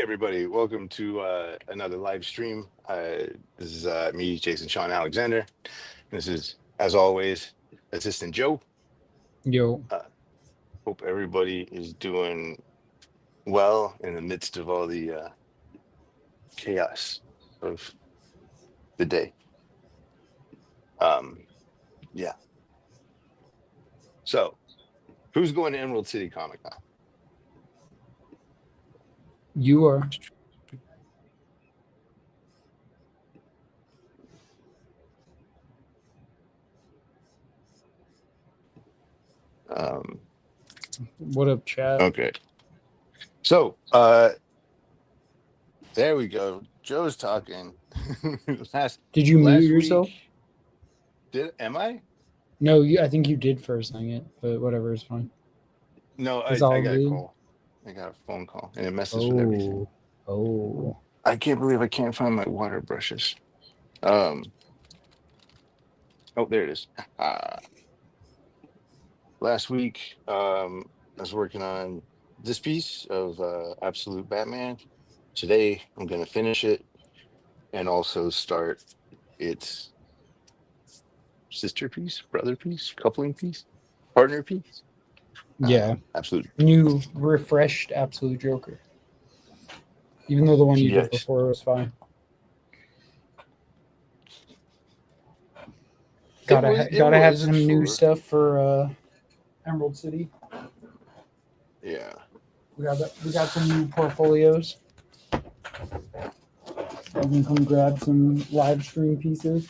everybody, welcome to another live stream. This is me, Jason Sean Alexander. This is, as always, Assistant Joe. Yo. Hope everybody is doing well in the midst of all the chaos of the day. Yeah. So, who's going to Emerald City Comic Con? You are. What up, chat? Okay. So, there we go. Joe's talking. Did you mute yourself? Am I? No, I think you did first thing it, but whatever, it's fine. No, I It's got all a good. call. I got a phone call and it messes with everything. Oh. I can't believe I can't find my water brushes. Oh, there it is. Last week, I was working on this piece of Absolute Batman. Today, I'm going to finish it and also start its sister piece, brother piece, coupling piece, partner piece. Yeah. Absolute. New refreshed Absolute Joker. Even though the one you Yes. did before was fine. Gotta have some new stuff for Emerald City. Yeah. We got some new portfolios. You can come grab some live stream pieces.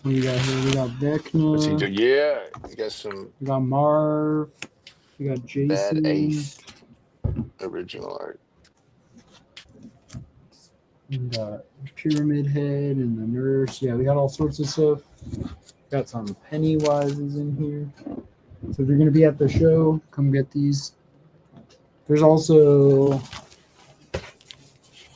What do we got here? We got Vecna. Yeah, we got some. We got Marv. We got Jason. Bad Ace. Original art. We got Pyramid Head and the Nurse. Yeah, we got all sorts of stuff. Got some Pennywises in here. So if you're going to be at the show, come get these. There's also,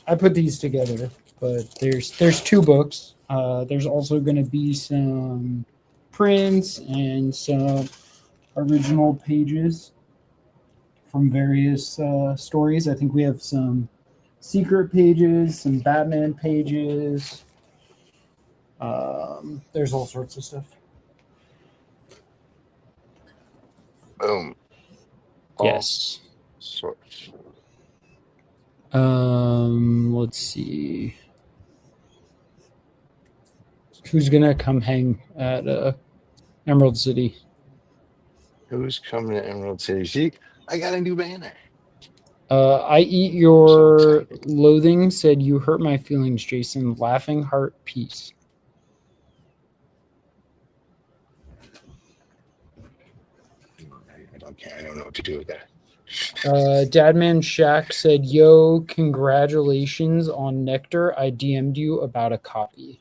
I put these together, but there's two books. There's also going to be some prints and some original pages from various stories. I think we have some secret pages, some Batman pages. There's all sorts of stuff. Boom. Yes. Sorts. Let's see. Who's gonna come hang at Emerald City? Who's coming to Emerald City? See, I got a new banner. I eat your loathing. Said you hurt my feelings, Jason. Laughing heart, peace. I don't know what to do with that. Dadman Shack said, "Yo, congratulations on Nectar. I DM'd you about a copy."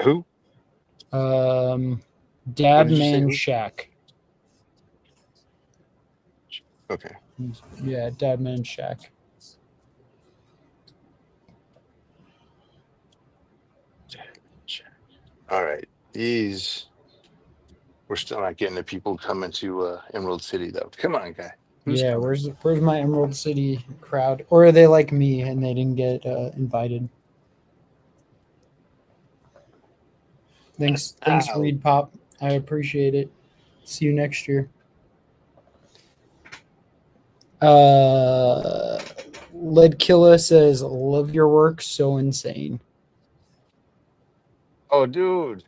Who? Dadman Shack. Okay. Yeah, Dadman Shack. All right. These, we're still not getting the people coming to Emerald City, though. Come on, guy. Who's coming? Where's my Emerald City crowd? Or are they like me and they didn't get invited? Thanks, Reed Pop. I appreciate it. See you next year. Leadkilla says, "Love your work, so insane." Oh, dude.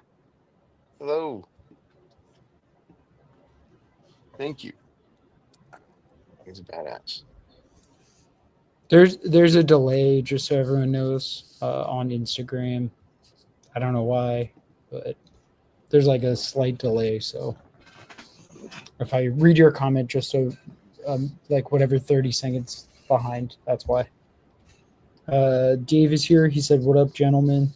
Hello. Thank you. He's a badass. There's a delay, just so everyone knows, on Instagram. I don't know why, but there's like a slight delay. So if I read your comment, just so like whatever 30 seconds behind, that's why. Dave is here. He said, "What up, gentlemen?"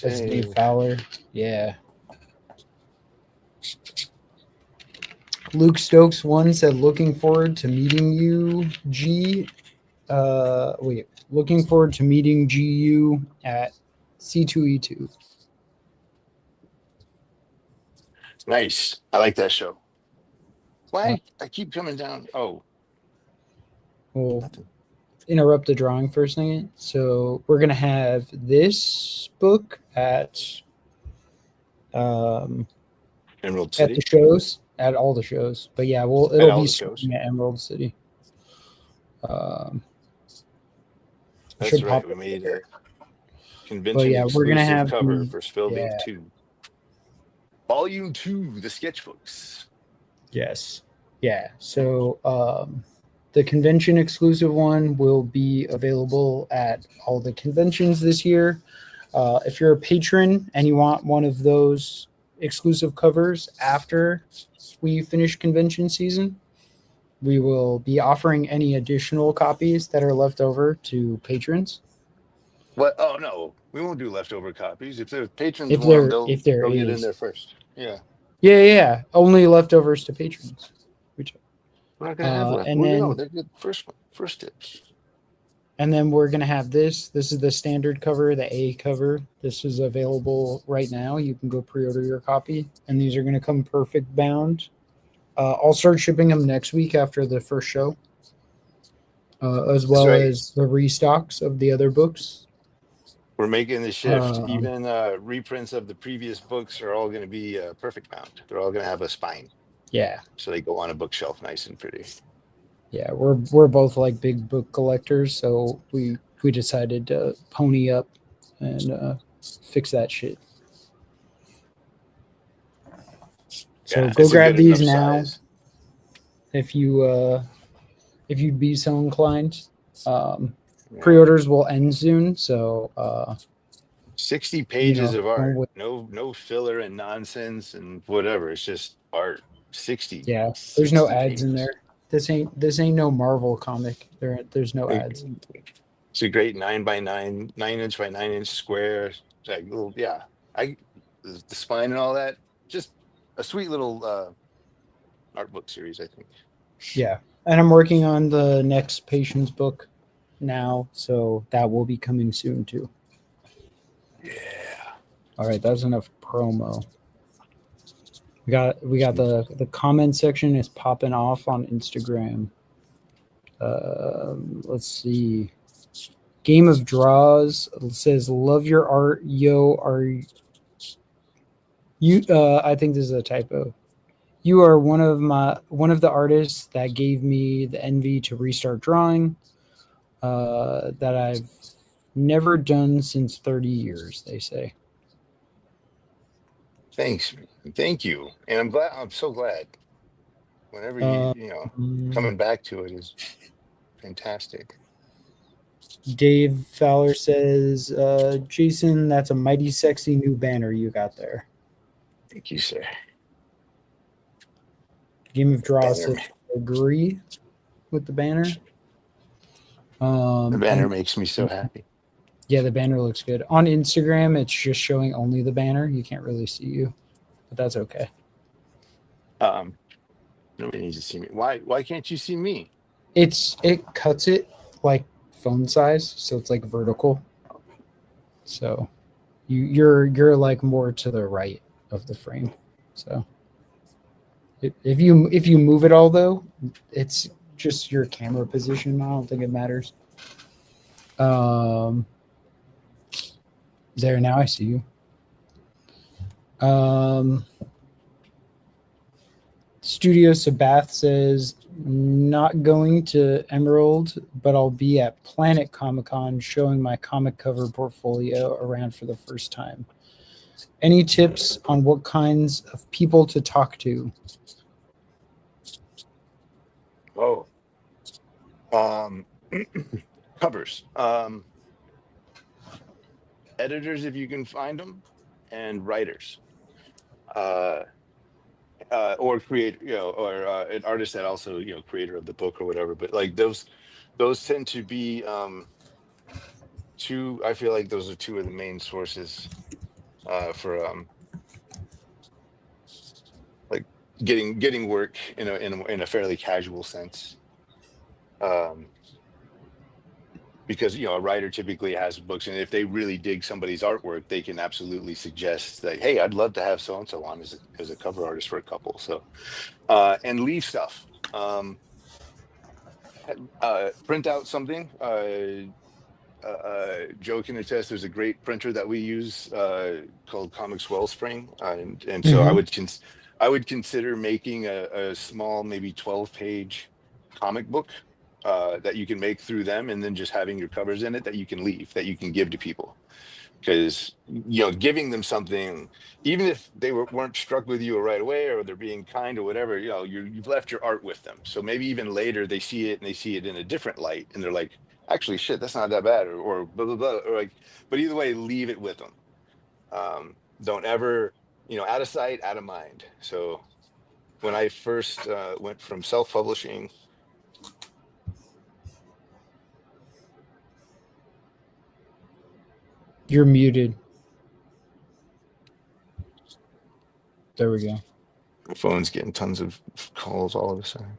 That's Dave Fowler. Yeah. Luke Stokes 1 said, "Looking forward to meeting you, G." Looking forward to meeting GU at C2E2. Nice. I like that show. Uh, Why? I keep coming down. Oh, we'll nothing. interrupt the drawing for a second. So we're gonna have this book um, Emerald at the City shows, at all the shows. But yeah, and it'll all be the shows. starting at Emerald City. Um, it That's should right. pop We up made a there. But convention yeah, we're gonna exclusive have cover the for Spellbink yeah 2. Volume 2, the sketchbooks. yes yeah. So the convention exclusive one will be available at all the conventions this year. If you're a patron and you want one of those exclusive covers after we finish convention season, we will be offering any additional copies that are left over to patrons. What? Oh, no. We won't do leftover copies. If the patrons If want them, there they'll if there they'll get in is, there first. Yeah. yeah, only leftovers to patrons. Which, We're not going to have left. and Well, no, then they're good. First one. First tips. we're gonna have this. This is the standard cover, the A cover. This is available right now. You can go pre-order your copy, and these are gonna come perfect bound. I'll start shipping them next week after the first show, as That's well right. as the restocks of the other books. We're making the shift. Um, Even reprints of the previous books are all going to be perfect bound. They're all going to have a spine. yeah, So they go on a bookshelf nice and pretty. yeah, we're both like big book collectors, so we decided to pony up and fix that shit. So Yeah, go it's a grab good these enough now size. if you'd be so inclined. Um, Yeah. Pre-orders will end soon, so 60 pages of don't art. wait. No filler and nonsense and whatever. It's just art. 60. Yeah, there's no 60 ads in pages. there. This ain't no Marvel comic. There's no ads. It's a great 9 by 9, 9 inch by 9 inch square. It's like little, yeah. I the spine and all that. Just a sweet little art book series, I think. Yeah, and I'm working on the next Patience book now, so that will be coming soon too. Yeah. All right, that's enough promo. We got the comment section is popping off on Instagram. Let's see. Game of Draws says, "Love your art, yo. Are you? I think this is a typo. You are one of the artists that gave me the envy to restart drawing. That I've never done since 30 years." They say. Thanks. Thank you. And I'm so glad. Whenever Um, coming back to it is fantastic. Dave Fowler says, "Jason, that's a mighty sexy new banner you got there." Thank you, sir. Game of Draws Banner, says, "Agree with the banner." the banner And makes me so happy. yeah, the banner looks good. On Instagram, it's just showing only the banner. You can't really see you, but that's okay. Nobody needs to see me. Why can't you see me? It cuts it like phone size, so it's like vertical. So you're like more to the right of the frame. So if you move it all though, it's just your camera position. I don't think it matters. There, now I see you. Studio Sabath says, "Not going to Emerald, but I'll be at Planet Comic Con showing my comic cover portfolio around for the first time. Any tips on what kinds of people to talk to?" Oh, um, covers. Editors, if you can find them, and writers. Or create, or an artist that also, creator of the book or whatever. But like those tend to be two. I feel like those are two of the main sources for like getting work in a fairly casual sense. Um, because a writer typically has books, and if they really dig somebody's artwork, they can absolutely suggest that, hey, I'd love to have so and so on as a cover artist for a couple. So and leave stuff. Print out something. Joe can attest. There's a great printer that we use called Comics Wellspring, and so Mm-hmm. I would consider making a small, maybe 12-page comic book that you can make through them, and then just having your covers in it that you can leave, that you can give to people. Because giving them something, even if they weren't struck with you right away, or they're being kind or whatever, you've left your art with them. So maybe even later they see it and they see it in a different light, and they're like, actually, shit, that's not that bad, or blah blah blah, or like. But either way, leave it with them. Don't ever, out of sight, out of mind. So when I first went from self-publishing. You're muted. There we go. My phone's getting tons of calls all of a sudden.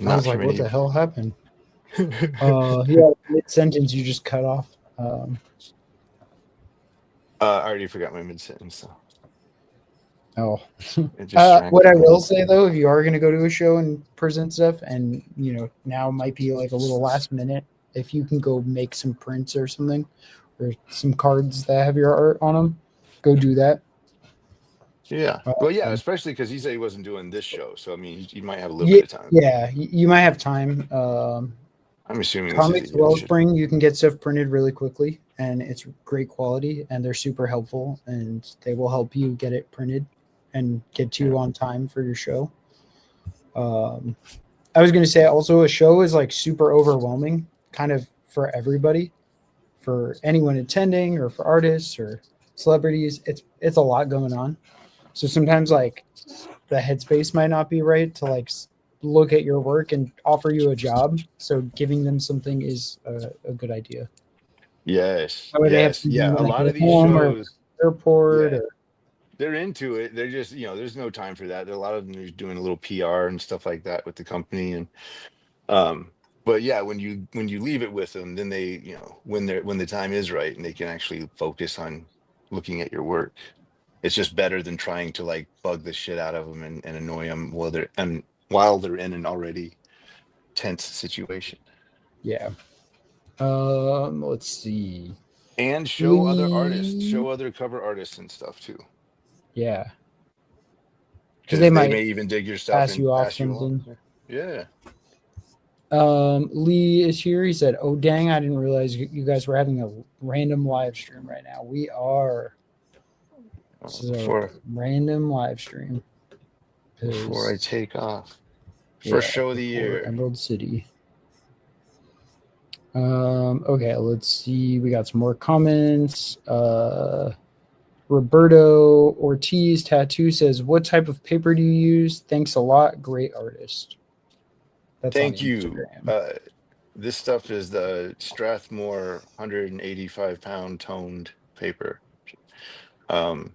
I Not was like, from what the any. hell happened? Yeah, mid-sentence you just cut off. I already forgot my mid-sentence, so Oh. it distracted What I me. will say though, if you are going to go to a show and present stuff, and now might be like a little last minute, if you can go make some prints or something, or some cards that have your art on them, go do that. Yeah. Well, yeah, Um, especially because he said he wasn't doing this show. So, I mean, you might have a little yeah, bit of time. yeah, you might have time. I'm assuming this is a Comics yes show. Wellspring, you can get stuff printed really quickly, and it's great quality, and they're super helpful, and they will help you get it printed and get to you on time for your show. I was going to say also, a show is like super overwhelming, kind of for everybody, for anyone attending or for artists or celebrities. It's a lot going on, so sometimes like the headspace might not be right to like look at your work and offer you a job. So giving them something is a good idea. Yes. That way they have Yes. something Yeah. A when they lot of get these home or shows, airport yeah, or they're into it. They're just, there's no time for that. A lot of them are doing a little PR and stuff like that with the company. And, but yeah, when you leave it with them, then they, when the time is right and they can actually focus on looking at your work. It's just better than trying to like bug the shit out of them and annoy them while they're in an already tense situation. yeah. Let's see. And show other artists, Lee, show other cover artists and stuff too, yeah, because they because they might may even dig your stuff pass and you off pass you along. something. Yeah. Lee is here. He said, "Oh dang, I didn't realize you guys were having a random live stream right now. We are. This is a Before random live stream. I take off, Yeah, first show of the before year. Emerald City. Okay, let's see. We got some more comments. Roberto Ortiz Tattoo says, "What type of paper do you use? Thanks a lot. Great artist." That's on Thank you. Instagram. This stuff is the Strathmore 185-pound toned paper. Um,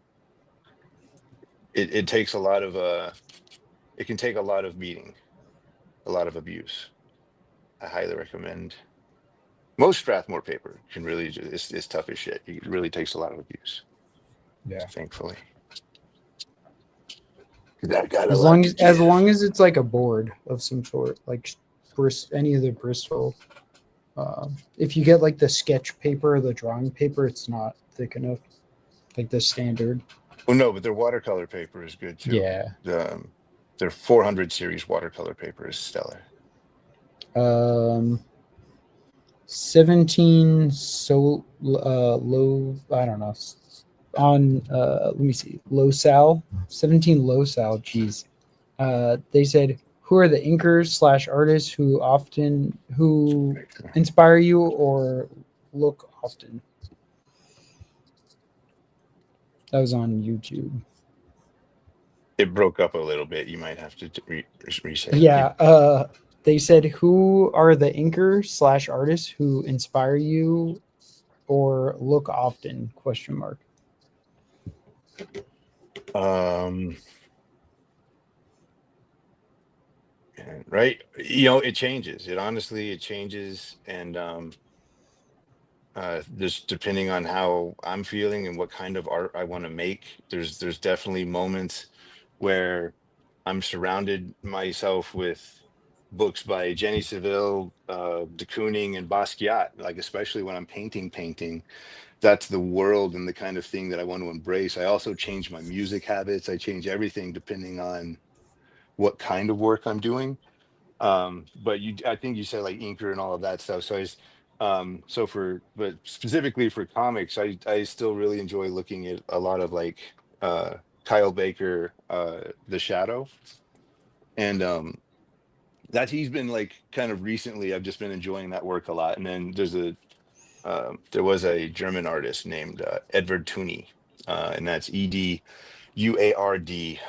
it takes a lot of it can take a lot of beating, a lot of abuse. I highly recommend. Most Strathmore paper can really it's tough as shit. It really takes a lot of abuse. Yeah. Thankfully, I got a As lot long to as give. it's like a board of some sort, like any of the Bristol. If you get like the sketch paper or the drawing paper, it's not thick enough. Like the standard. Well, no, but their watercolor paper is good too. Yeah. Their 400 series watercolor paper is stellar. 17 so low, I don't know, on let me see, low sal 17 low sal. Geez. They said, who are the inkers / artists who inspire you or look often? That was on YouTube. It broke up a little bit. You might have to reset. Yeah. They said, who are the inkers / artists who inspire you or look often? ? And, right, you know, it changes. It changes, and just depending on how I'm feeling and what kind of art I want to make. There's definitely moments where I'm surrounded myself with books by Jenny Saville, de Kooning, and Basquiat. Like, especially when I'm painting, that's the world and the kind of thing that I want to embrace. I also change my music habits. I change everything depending on what kind of work I'm doing. But I think you said like inker and all of that stuff. So but specifically for comics, I still really enjoy looking at a lot of like Kyle Baker, The Shadow. And that he's been like kind of recently, I've just been enjoying that work a lot. And then there was a German artist named Edward Tooney, and that's EDUARDTHONY.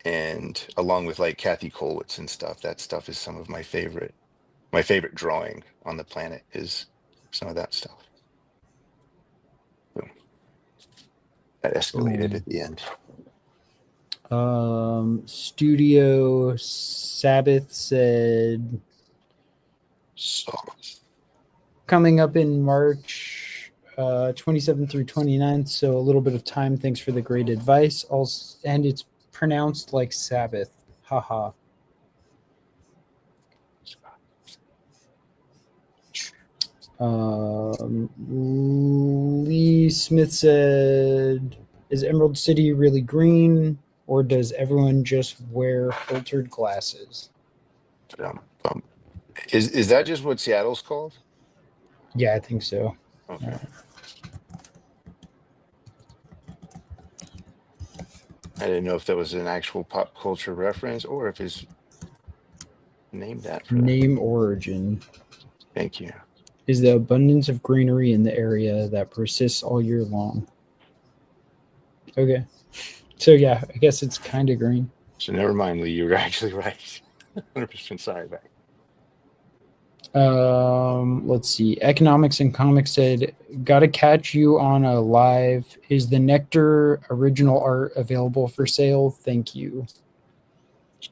And along with like Kathy Kollwitz and stuff, that stuff is some of my favorite. My favorite drawing on the planet is some of that stuff. So that escalated at the end. Studio Sabbath said So coming up in March 27th through 29th, so a little bit of time. Thanks for the great advice. Also, and it's pronounced like Sabbath. Haha. Lee Smith said, is Emerald City really green, or does everyone just wear filtered glasses? is that just what Seattle's called? Yeah, I think so. Okay. I didn't know if that was an actual pop culture reference or if it's named that for Name origin Thank you. is the abundance of greenery in the area that persists all year long. Okay. So yeah, I guess it's kind of green. So never mind, Lee. You were actually right. 100% sorry, back. Let's see. Economics and Comics said, gotta catch you on a live. Is the Nectar original art available for sale? Thank you.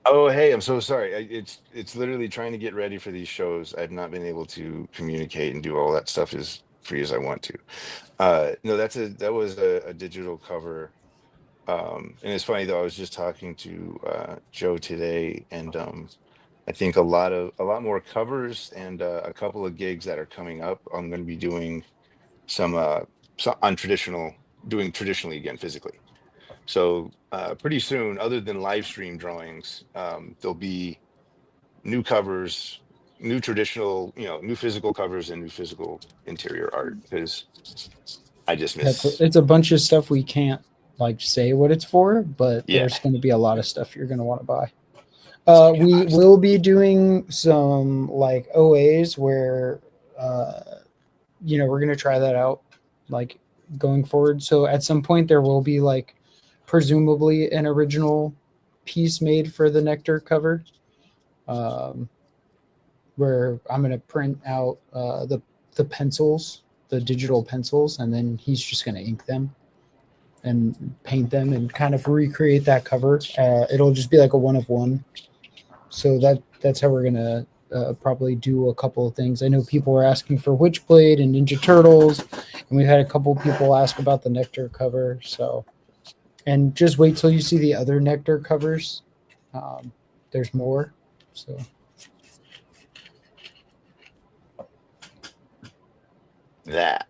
Oh, hey, I'm so sorry. It's literally trying to get ready for these shows. I've not been able to communicate and do all that stuff as free as I want to. No, that was a digital cover. And it's funny though, I was just talking to Joe today, and I think a lot more covers and a couple of gigs that are coming up. I'm going to be doing some doing traditionally again physically. So pretty soon, other than live stream drawings, there'll be new covers, new traditional, new physical covers and new physical interior art, because I just miss. It's a bunch of stuff we can't like say what it's for, but Yeah. there's going to be a lot of stuff you're going to want to buy. We will be doing some like OAs where, we're going to try that out like going forward. So at some point there will be like presumably an original piece made for the Nectar cover, where I'm going to print out the pencils, the digital pencils, and then he's just going to ink them and paint them and kind of recreate that cover. It'll just be like a one of one. So that's how we're gonna probably do a couple of things. I know people were asking for Witchblade and Ninja Turtles, and we've had a couple of people ask about the Nectar cover. So, and just wait till you see the other Nectar covers. There's more. So. That.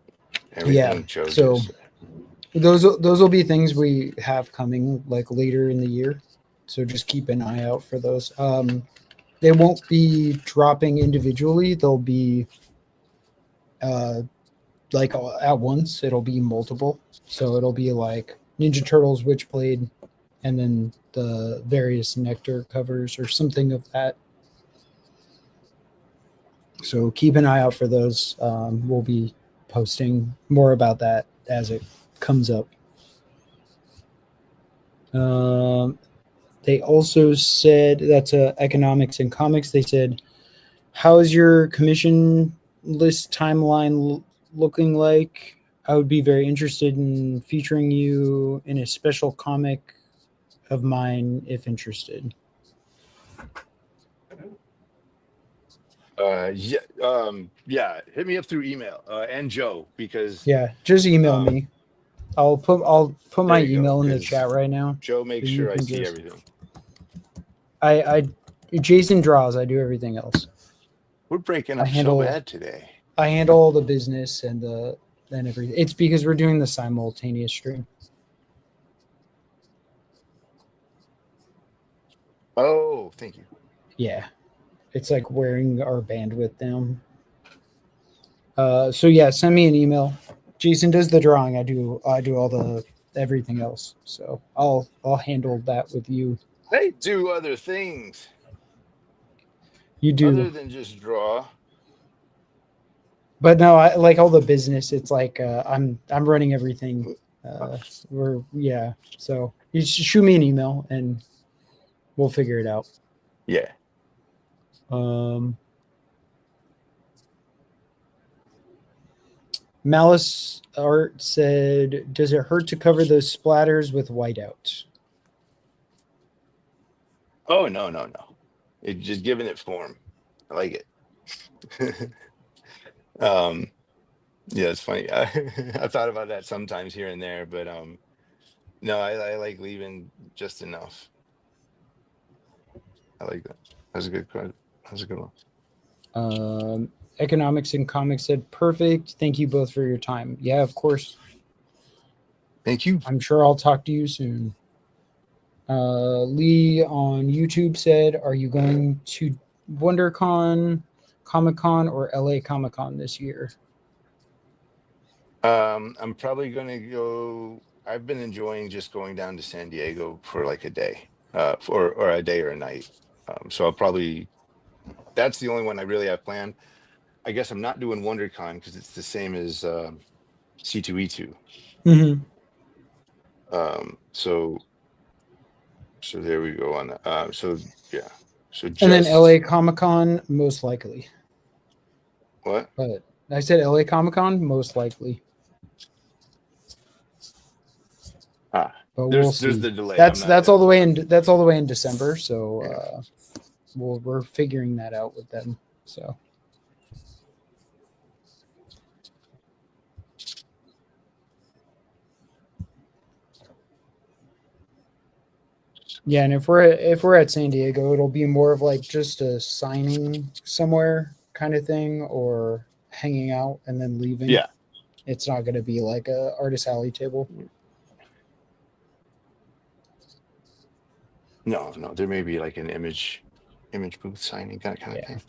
Everything Joe so just said. those will be things we have coming like later in the year. So just keep an eye out for those. They won't be dropping individually. They'll be like at once. It'll be multiple. So it'll be like Ninja Turtles, Witchblade, and then the various Nectar covers or something of that. So keep an eye out for those. We'll be posting more about that as it comes up. They also said, that's Economics and Comics. They said, how is your commission list timeline looking like? I would be very interested in featuring you in a special comic of mine if interested. Yeah. Hit me up through email and Joe because Yeah, just email me. I'll put my there you go, email in the 'cause chat right now. Joe makes So you sure I can see just- everything. I Jason draws. I do everything else. We're breaking I up handle- so bad today. I handle all the business and everything. It's because we're doing the simultaneous stream. Oh, thank you. Yeah, it's like wearing our bandwidth down. So yeah, send me an email. Jason does the drawing. I do all the everything else. So I'll handle that with you. I do other things You do, other than just draw. but no, I like all the business. It's like I'm running everything. So you just shoot me an email and we'll figure it out. Yeah. Malice Art said, "Does it hurt to cover those splatters with whiteout?" Oh no. It's just giving it form. I like it. Yeah, it's funny. I thought about that sometimes here and there, but no, I like leaving just enough. I like that. That's a good credit. That's a good one. Economics and Comics said, "Perfect. Thank you both for your time." Yeah, of course. Thank you. I'm sure I'll talk to you soon. Lee on YouTube said, "Are you going to WonderCon, Comic Con, or LA Comic Con this year?" I'm probably gonna go. I've been enjoying just going down to San Diego for like a day, or a day or a night. So I'll probably. That's the only one I really have planned. I guess I'm not doing WonderCon because it's the same as C2E2. Mm-hmm. So there we go on that. So yeah. So just, And then LA Comic Con, most likely. What? But I said LA Comic Con, most likely. But we'll see. There's the delay. That's all the way in. That's all the way in December. So we're figuring that out with them. So. Yeah, and if we're at San Diego, it'll be more of like just a signing somewhere kind of thing, or hanging out and then leaving. Yeah. It's not going to be like a artist alley table. No, there may be like an image booth signing kind of thing.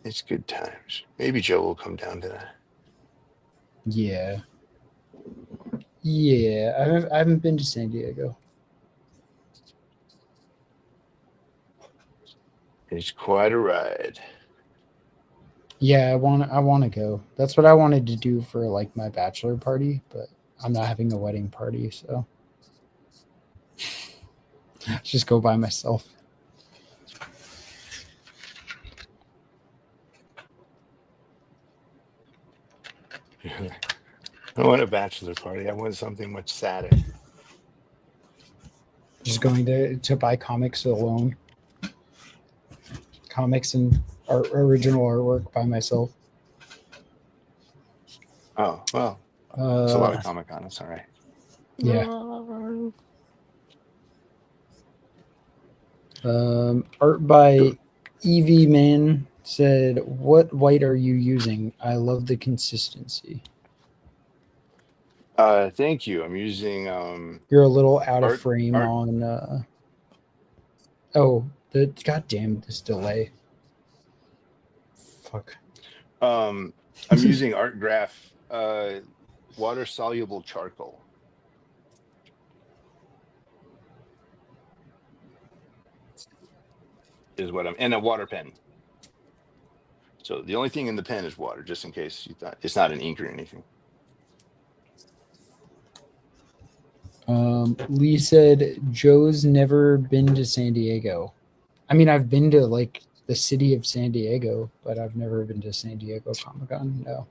It's good times. Maybe Joe will come down to that. Yeah. I haven't been to San Diego. It's quite a ride. Yeah, I want to go. That's what I wanted to do for like my bachelor party, but I'm not having a wedding party, so just go by myself. I don't want a bachelor party. I want something much sadder. Just going to buy comics alone. Comics and original artwork by myself. Oh, well. It's a lot of Comic-Con. It's all right. Yeah. Art by Evie Man said, "What white are you using? I love the consistency." Thank you. I'm using You're a little out of Art- frame Art- on goddamn this delay. Fuck. I'm using Art Graph water soluble charcoal. Is what I'm, and a water pen. So the only thing in the pen is water, just in case you thought it's not an ink or anything. Lee said, "Joe's never been to San Diego." I mean, I've been to like the city of San Diego, but I've never been to San Diego Comic Con. No.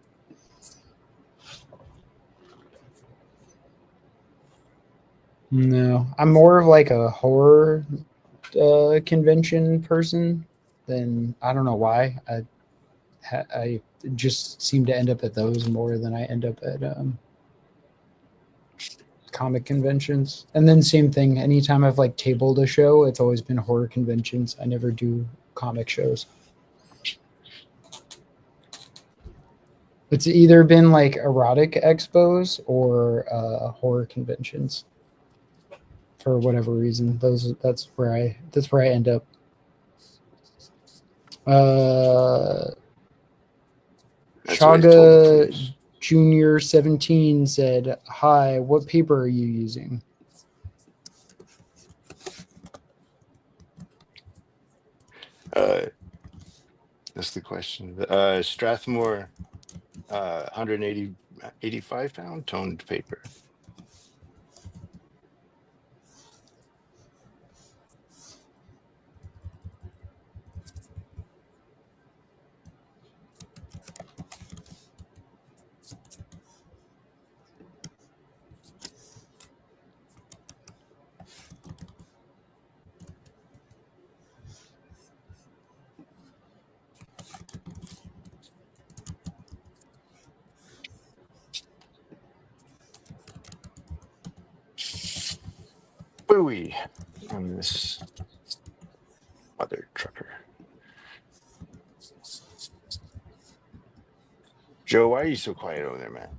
No, I'm more of like a horror convention person than I don't know why. I just seem to end up at those more than I end up at comic conventions. And then same thing. Anytime I've like tabled a show, it's always been horror conventions. I never do comic shows. It's either been like erotic expos or horror conventions. For whatever reason, that's where I end up. That's what I told Chaga Junior 17 said, "Hi, what paper are you using?" That's the question. Strathmore, 185 pound toned paper. Booey on this mother trucker. Joe, why are you so quiet over there, man?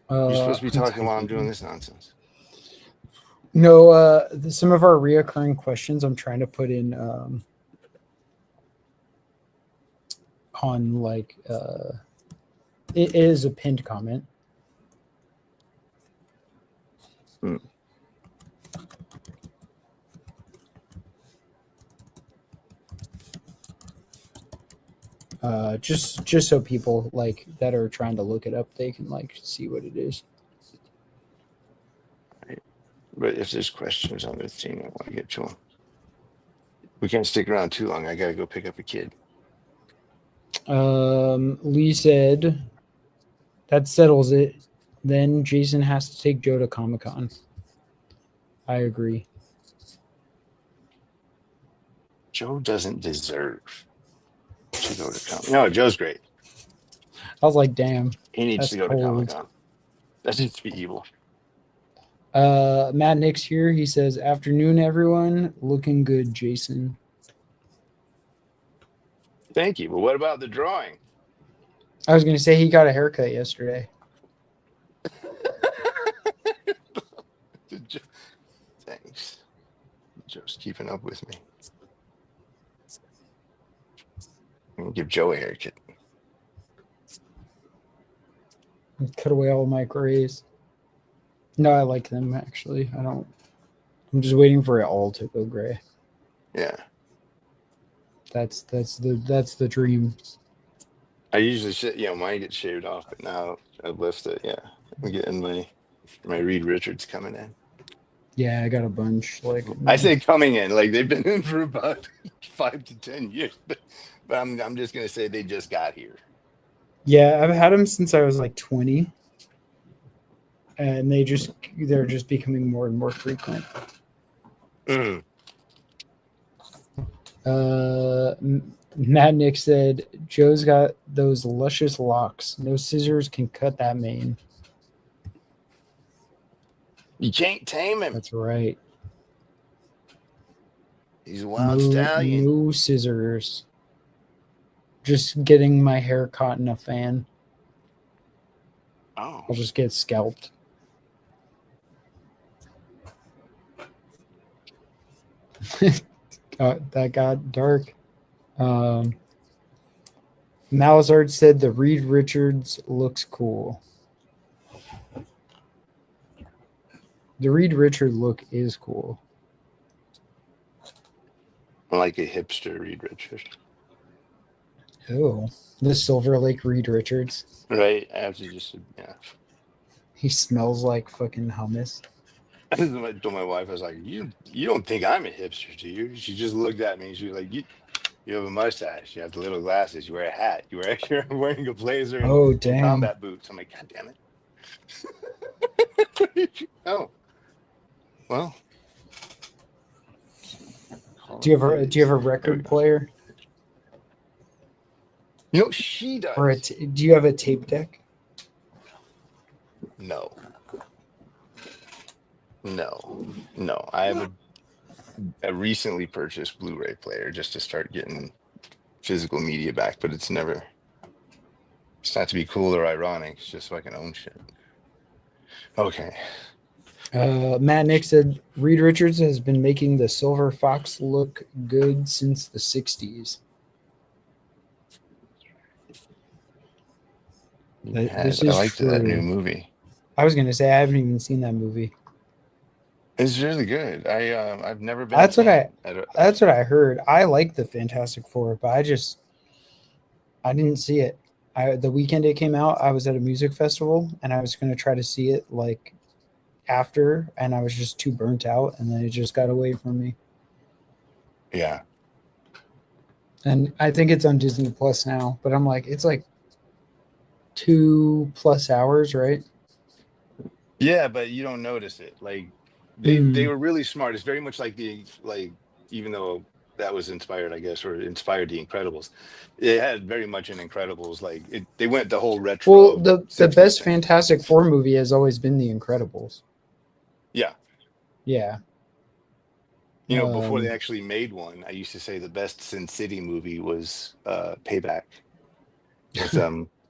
You're supposed to be talking while I'm doing this nonsense. No, some of our reoccurring questions I'm trying to put in on like it is a pinned comment. Just so people like that are trying to look it up, they can like see what it is. Right. But if there's questions on the thing, I want to get to them. We can't stick around too long. I gotta go pick up a kid. Lee said that settles it. Then Jason has to take Joe to Comic-Con. I agree. Joe doesn't deserve to go to Comic. No, Joe's great. I was like, damn. He needs That's to go to cold. Comic-Con. That needs to be evil. Matt Nix here. He says, "Afternoon, everyone. Looking good, Jason." Thank you. But what about the drawing? I was going to say he got a haircut yesterday. Thanks. Joe's keeping up with me. I'm gonna give Joe a haircut. Cut away all my grays. No, I like them actually. I'm just waiting for it all to go gray. Yeah. That's the dream. I usually mine gets shaved off, but now I've left it. Yeah. I'm getting my Reed Richards coming in. Yeah, I got a bunch. Like I say coming in, like they've been in for about 5 to 10 years, but I'm just gonna say they just got here. Yeah, I've had them since I was like 20, and they're just becoming more and more frequent. Mm. Matt Nick said, "Joe's got those luscious locks. No scissors can cut that mane." You can't tame him. That's right. He's a wild stallion. No scissors. Just getting my hair caught in a fan. Oh. I'll just get scalped. That got dark. Malazard said the Reed Richards looks cool. The Reed Richard look is cool. Like a hipster Reed Richards. Oh, the Silver Lake Reed Richards. Right. I have to just, yeah. He smells like fucking hummus. I told my wife, I was like, you don't think I'm a hipster, do you? She just looked at me and she was like, you have a mustache, you have the little glasses, you wear a hat, you're wearing a blazer and combat boots. I'm like, God damn it. Oh. Well, Do you have a there we record go. player You know, she or does. do you have a tape deck? No, no. I have a recently purchased Blu-ray player just to start getting physical media back, but it's never. It's not to be cool or ironic. It's just so I can own shit. Okay. Matt Nick said Reed Richards has been making the Silver Fox look good since the 60s. This I is liked that new true. movie. I was going to say I haven't even seen that movie. It's really good. I've never been a That's what fan. that's what I heard. I like the Fantastic Four, but I didn't see it. The weekend it came out, I was at a music festival and I was going to try to see it like after, and I was just too burnt out, and then it just got away from me. Yeah. And I think it's on Disney Plus now, but I'm like, it's like 2+ hours, right? Yeah, but you don't notice it. Like they were really smart. It's very much like even though that was inspired, I guess, or inspired the Incredibles. It had very much an Incredibles. They went the whole Well, retro the 60s best thing. Fantastic Four movie has always been The Incredibles. Yeah. Yeah. You know, before they actually made one, I used to say the best Sin City movie was Payback with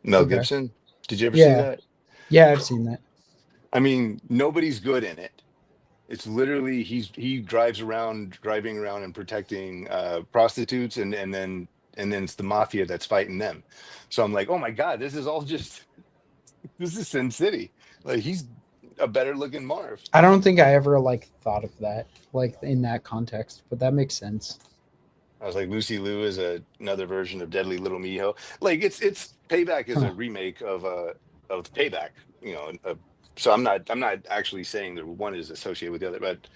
Mel Okay. Gibson. Did you ever see Yeah. that? Yeah, I've seen that. I mean, nobody's good in it. It's literally he drives around, driving around and protecting prostitutes, and then it's the mafia that's fighting them. So I'm like, oh my god, this is all just this is Sin City. Like he's a better looking Marv. I don't think I ever like thought of that like in that context, but that makes sense. I was like, Lucy Liu is another version of Deadly Little Miho. Like it's Payback is Huh. a remake of Payback. You know, so I'm not actually saying that one is associated with the other, but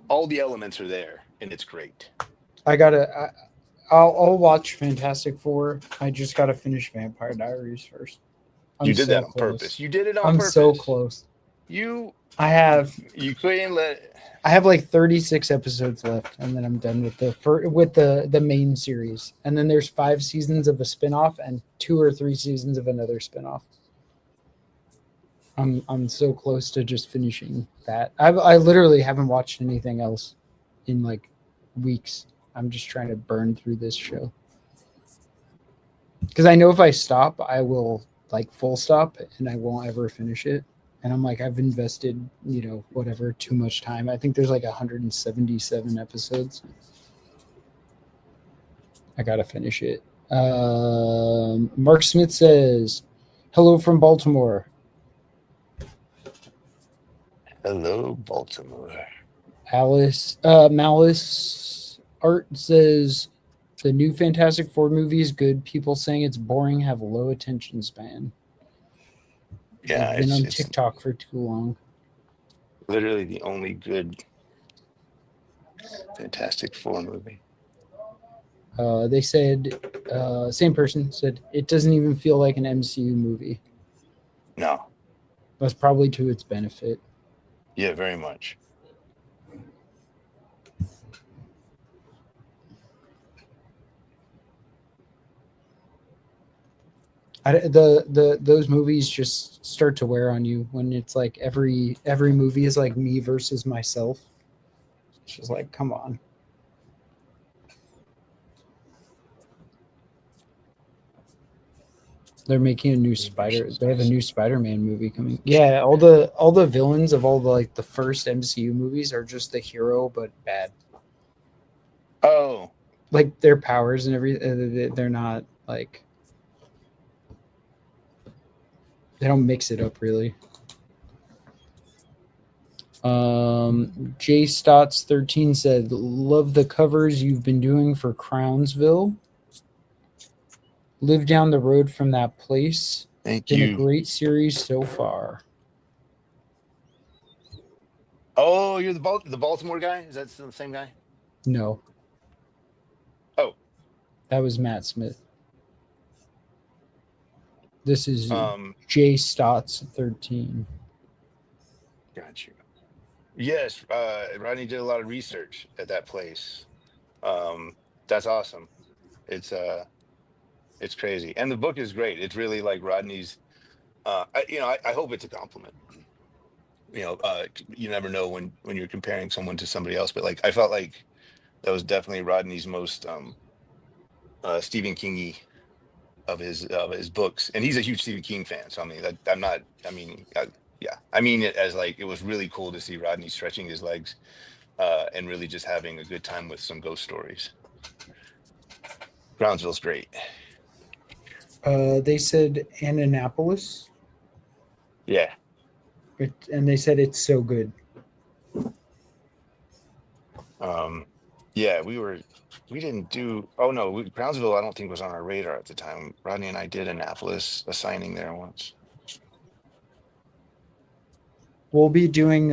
all the elements are there, and it's great. I'll watch Fantastic Four. I just gotta finish Vampire Diaries first. You I'm did so that on close. purpose. You did it on I'm so purpose. close. You I have you couldn't let. like 36 episodes left, and then I'm done with the main series. And then there's 5 seasons of a spinoff and 2 or 3 seasons of another spinoff. I'm so close to just finishing that. I literally haven't watched anything else in like weeks. I'm just trying to burn through this show because I know if I stop, I will like full stop and I won't ever finish it. And I'm like, I've invested, whatever, too much time. I think there's like 177 episodes. I gotta finish it. Mark Smith says, "Hello from Baltimore." Hello, Baltimore. Malice Art says the new Fantastic Four movie is good. People saying it's boring have low attention span. Yeah, They've been on it's TikTok for too long. literally the only good Fantastic Four movie. They said, same person said, it doesn't even feel like an MCU movie. No. That's probably to its benefit. Yeah, very much. Those movies just start to wear on you when it's like every movie is like me versus myself. It's just like, come on. They're making a new They have a new Spider-Man movie coming. Yeah, all the villains of all the like the first MCU movies are just the hero but bad. Oh, like their powers and everything. They're not like. They don't mix it up really. J Stotts 13 said, "Love the covers you've been doing for Crownsville. Live down the road from that place. thank Been you. a great series so far." Oh, you're the Baltimore guy? Is that still the same guy? No. Oh, that was Matt Smith. This is J J Stotts 13. Got you. Yes, Rodney did a lot of research at that place. That's awesome. It's crazy, and the book is great. It's really like Rodney's. I hope it's a compliment. You never know when you're comparing someone to somebody else, but like I felt like that was definitely Rodney's most Stephen Kingy of his books, and he's a huge Stephen King fan. So I mean, I'm not. I mean, yeah, I mean it as like it was really cool to see Rodney stretching his legs and really just having a good time with some ghost stories. Brownsville's great. They said Annapolis, Yeah. and they said it's so good. Um, yeah, we didn't do. Oh no, Brownsville. I don't think was on our radar at the time. Rodney and I did Annapolis, a signing there once. We'll be doing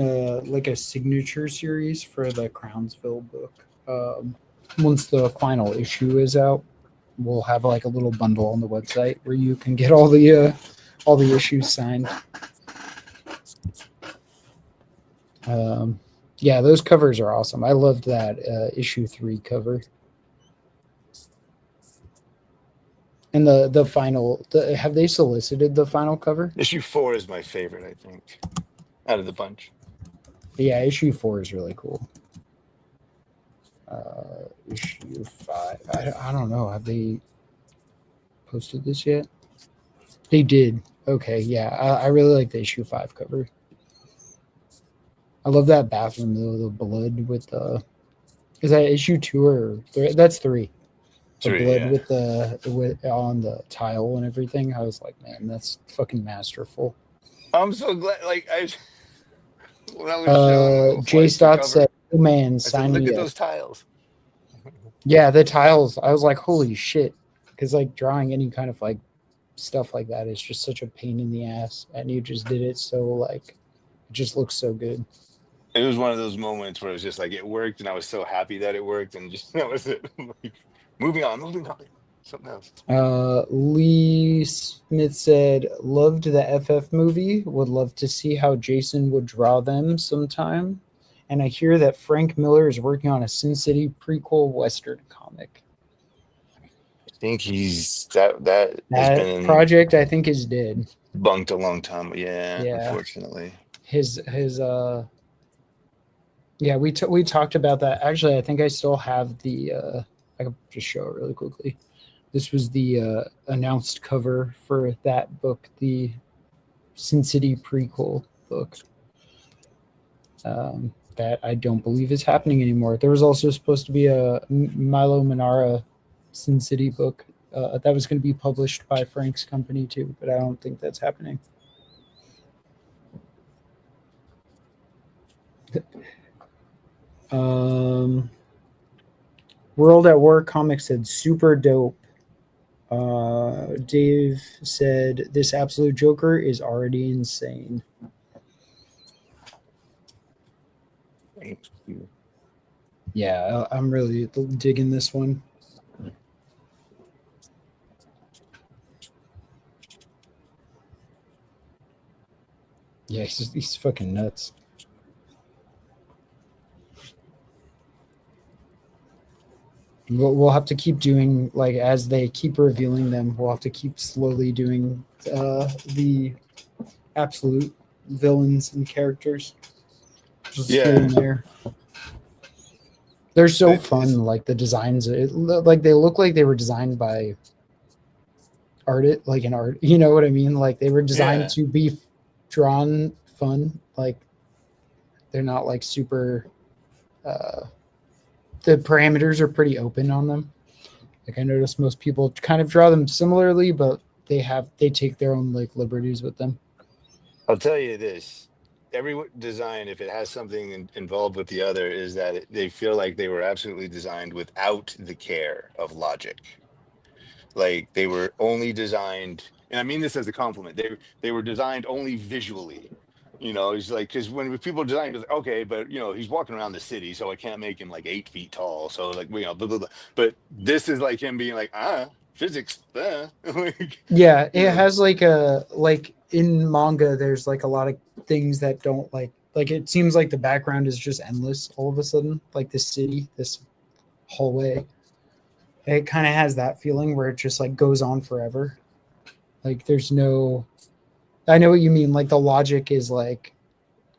like a signature series for the Crownsville book. Once the final issue is out, we'll have like a little bundle on the website where you can get all the issues signed. Yeah, those covers are awesome. I loved that issue 3 cover. And the final, have they solicited the final cover? Issue 4 is my favorite, I think, out of the bunch. Yeah, issue 4 is really cool. Issue 5, I don't know. Have they posted this yet? They did. Okay, yeah, I really like the issue 5 cover. I love that bathroom though, the blood with the. Is that issue 2 or 3? That's 3. The 3, blood yeah. with on the tile and everything. I was like, man, that's fucking masterful. I'm so glad. Like when I was showing Jay Flights the Stott cover, said, "Oh man, I said, sign "Look me at up." those tiles." Yeah, the tiles. I was like, holy shit, because like drawing any kind of like stuff like that is just such a pain in the ass, and you just did it so like it just looks so good. It was one of those moments where it was just like it worked, and I was so happy that it worked, and just that was it. Like, moving on, something else. Lee Smith said, loved the FF movie. Would love to see how Jason would draw them sometime. And I hear that Frank Miller is working on a Sin City prequel Western comic. I think that has That been project, I think, is dead. bunked a long time. Yeah, Yeah. unfortunately. His yeah, we talked about that. Actually, I think I still have the I could just show it really quickly. This was the announced cover for that book, the Sin City prequel book. That I don't believe is happening anymore. There was also supposed to be a Milo Manara Sin City book that was going to be published by Frank's company too, but I don't think that's happening. World at War Comics said super dope. Dave said this absolute Joker is already insane. Thank you. Yeah, I'm really digging this one. Yeah, he's fucking nuts. We'll have to keep doing, like, as they keep revealing them, we'll have to keep slowly doing the absolute villains and characters. Just here and there. They're so fun, like the designs. Like they look like they were designed by art, like an art. You know what I mean? Like they were designed to be drawn fun. Like they're not like super. The parameters are pretty open on them. Like I noticed most people kind of draw them similarly, but they take their own like liberties with them. I'll tell you this. Every design, if it has something involved with the other, is that they feel like they were absolutely designed without the care of logic. Like they were only designed, and I mean this as a compliment. They were designed only visually. You know, it's like because when people design, it's like, okay, but he's walking around the city, so I can't make him like 8 feet tall. So like blah, blah, blah. But this is like him being like physics. Like, yeah, it has like in manga. There's like a lot of things that don't like like it seems like the background is just endless all of a sudden, like this city, this hallway. It kind of has that feeling where it just like goes on forever. Like there's no, I know what you mean. Like the logic is like,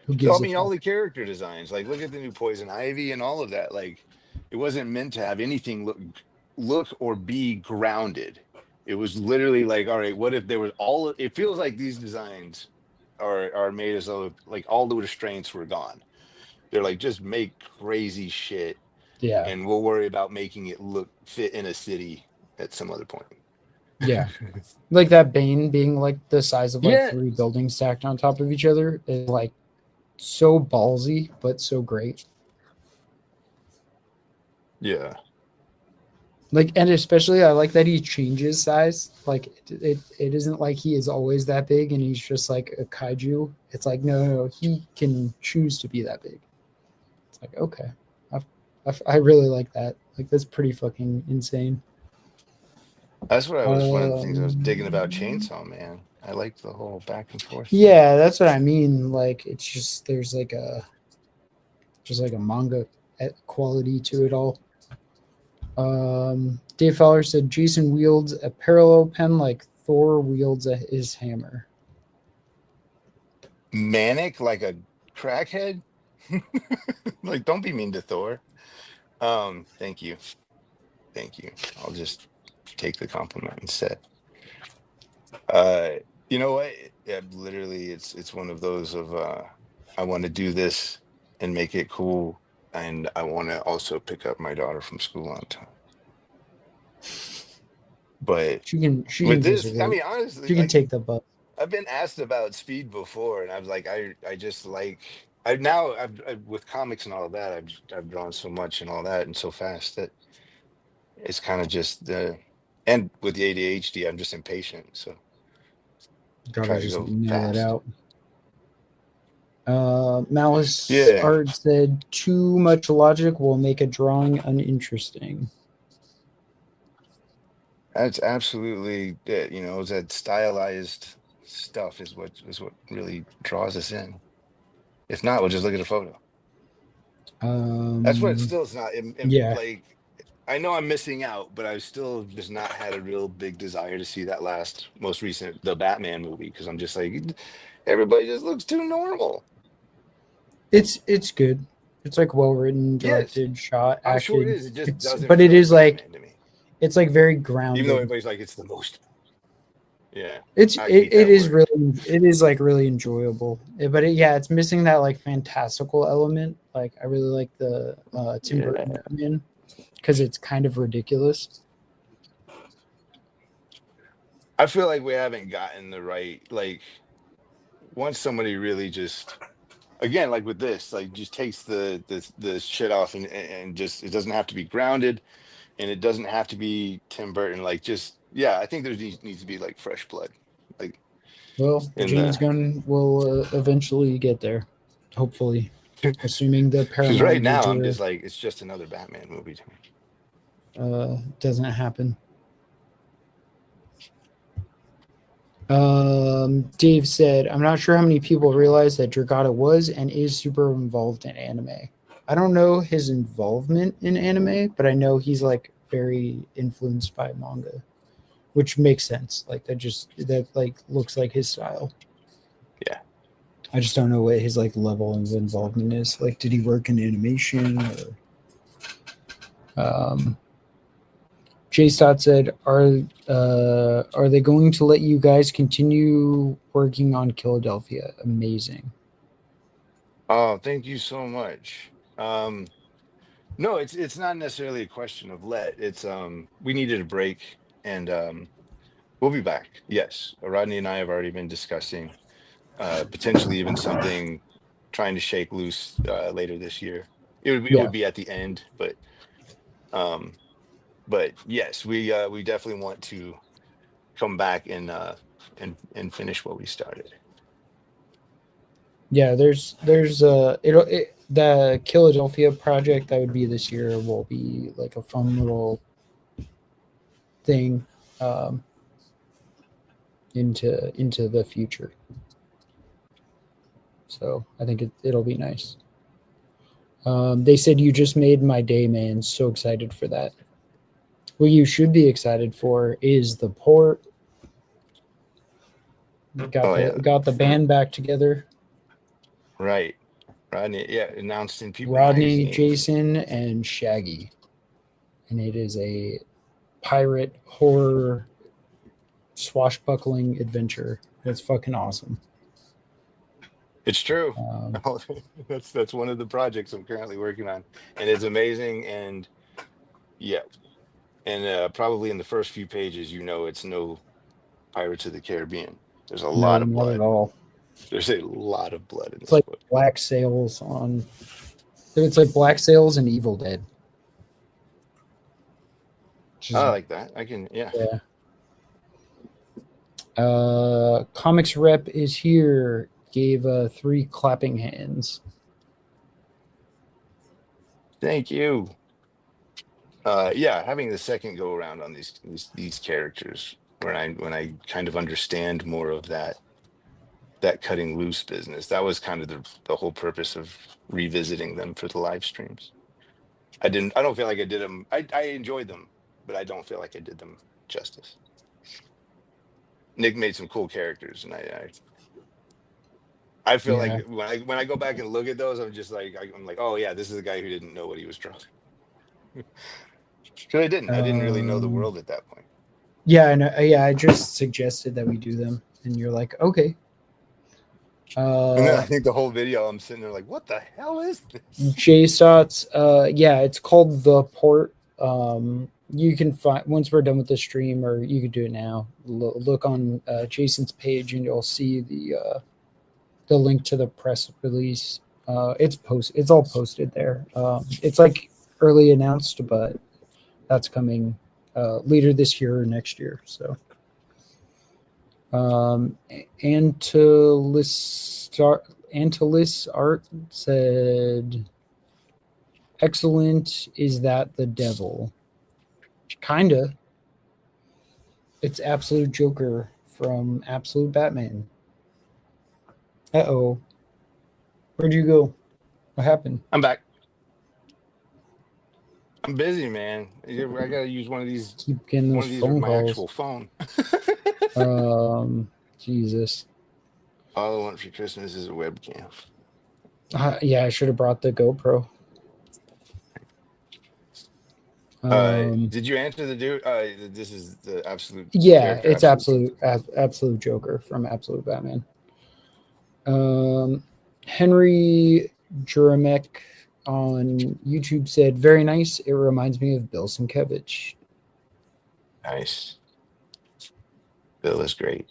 who I gives a mean, all fuck? the character designs, like look at the new Poison Ivy and all of that. Like, it wasn't meant to have anything look or be grounded. It was literally like, all right, what if there was all? It feels like these designs are made as though like all the restraints were gone. They're like, just make crazy shit, Yeah, and we'll worry about making it look fit in a city at some other point. yeah. Like that Bane being like the size of like Yeah, 3 buildings stacked on top of each other is like so ballsy, but so great. yeah. Like, and especially I like that he changes size. Like it isn't like he is always that big and he's just like a kaiju. It's like no, he can choose to be that big. It's like okay, I really like that. Like that's pretty fucking insane. That's what I was. One of the things I was digging about Um, Chainsaw Man. I like the whole back and forth thing. yeah, that's what I mean. Like it's just there's like a just like a manga quality to it all. Dave Fowler said Jason wields a parallel pen like Thor wields his hammer. Manic like a crackhead. Like, don't be mean to Thor. Thank you. Thank you. I'll just take the compliment instead. Uh, you know what? Yeah, literally it's one of those of I want to do this and make it cool, and I want to also pick up my daughter from school on time. But She with can this, I disagree. mean, honestly, She can like take the bus. I've been asked about speed before, and I was like, I just like I now I've with comics and all of that, I've drawn so much and all that and so fast that it's kind of just the and with the ADHD, I'm just impatient, so Gotta try to just go nail it fast. out. Malice Yeah, Art said too much logic will make a drawing uninteresting. that's absolutely it. You know, that stylized stuff is what really draws us in. If not, we'll just look at a photo. That's what still it's not Yeah, like. I know I'm missing out, but I've still just not had a real big desire to see that most recent, the Batman movie, because I'm just like, everybody just looks too normal. it's good. It's like well written, Yes, directed, shot, I'm sure it acted. is. It just It's doesn't but it feel is like Batman to me, it's like very even though grounded. everybody's like, it's the most. Yeah, It's I hate it that is word. really it is like really enjoyable. But yeah, it's missing that like fantastical element. Like I really like the Tim Yeah, Burton Batman because it's kind of ridiculous. I feel like we haven't gotten the right like once somebody really just again like with this like just takes the shit off and just it doesn't have to be grounded and it doesn't have to be Tim Burton. Like, just yeah, I think there needs to be like fresh blood, like Well, in James the Gunn will eventually get there, hopefully, assuming the because Paramount right now I'm merger just like it's just another Batman movie to me. doesn't happen. Dave said, "I'm not sure how many people realize that Dragata was and is super involved in anime. I don't know his involvement in anime, but I know he's like very influenced by manga, which makes sense. Like that like looks like his style. Yeah, I just don't know what his like level of involvement is. Like, did he work in animation or?" Jay Stott said, are they going to let you guys continue working on Philadelphia? Amazing. oh thank you so much. No, it's not necessarily a question of let, it's we needed a break, and we'll be back. Yes, Rodney and I have already been discussing potentially even something trying to shake loose later this year. It Yeah. would be at the end, um but yes, we definitely want to come back and finish what we started. Yeah, there's the Philadelphia project that would be this year will be like a fun little thing um, into the future. So I think it'll be nice. They said you just made my day, man. So excited for that. What you should be excited for is the port. Got the band back together. Right. Rodney, yeah, announced in People Rodney, Magazine. Jason, and Shaggy. And it is a pirate horror swashbuckling adventure. It's fucking awesome. It's true. That's one of the projects I'm currently working on, and it's amazing. And yeah, and probably in the first few pages, it's no Pirates of the Caribbean. There's a lot of not blood. at all. There's a lot of blood in this It's like book. Black Sails on. It's like Black Sails and Evil Dead. I like that. I can, yeah. Comics Rep is here. Gave 3 clapping hands. Thank you. Yeah, having the second go around on these characters, when I kind of understand more of that cutting loose business. That was kind of the whole purpose of revisiting them for the live streams. I don't feel like I did them. I enjoyed them, but I don't feel like I did them justice. Nick made some cool characters, and I feel like when I go back and look at those, I'm just like, I'm like, oh yeah, this is a guy who didn't know what he was drawing. Because I didn't really know the world at that point. Yeah, I know. Yeah, I just suggested that we do them, and you're like, okay. And then I think the whole video, I'm sitting there like, what the hell is this? JSOTs, yeah, it's called The Port. You can find, once we're done with the stream, or you could do it now, look on Jason's page and you'll see the link to the press release. It's all posted there. It's like early announced, but that's coming later this year or next year. So Antilis Art said, excellent. Is that the devil? Kinda. It's Absolute Joker from Absolute Batman. Uh-oh. Where'd you go? What happened? I'm back. I'm busy, man. I gotta use one of these. Keep getting those phone my calls. actual phone. Jesus. All I want for Christmas is a webcam. Yeah, I should have brought the GoPro. Did you answer the dude? This is the absolute. Yeah, it's absolute Joker from Absolute Batman. Henry Juramek on YouTube said, very nice. It reminds me of Bill Sienkiewicz. Nice. Bill is great.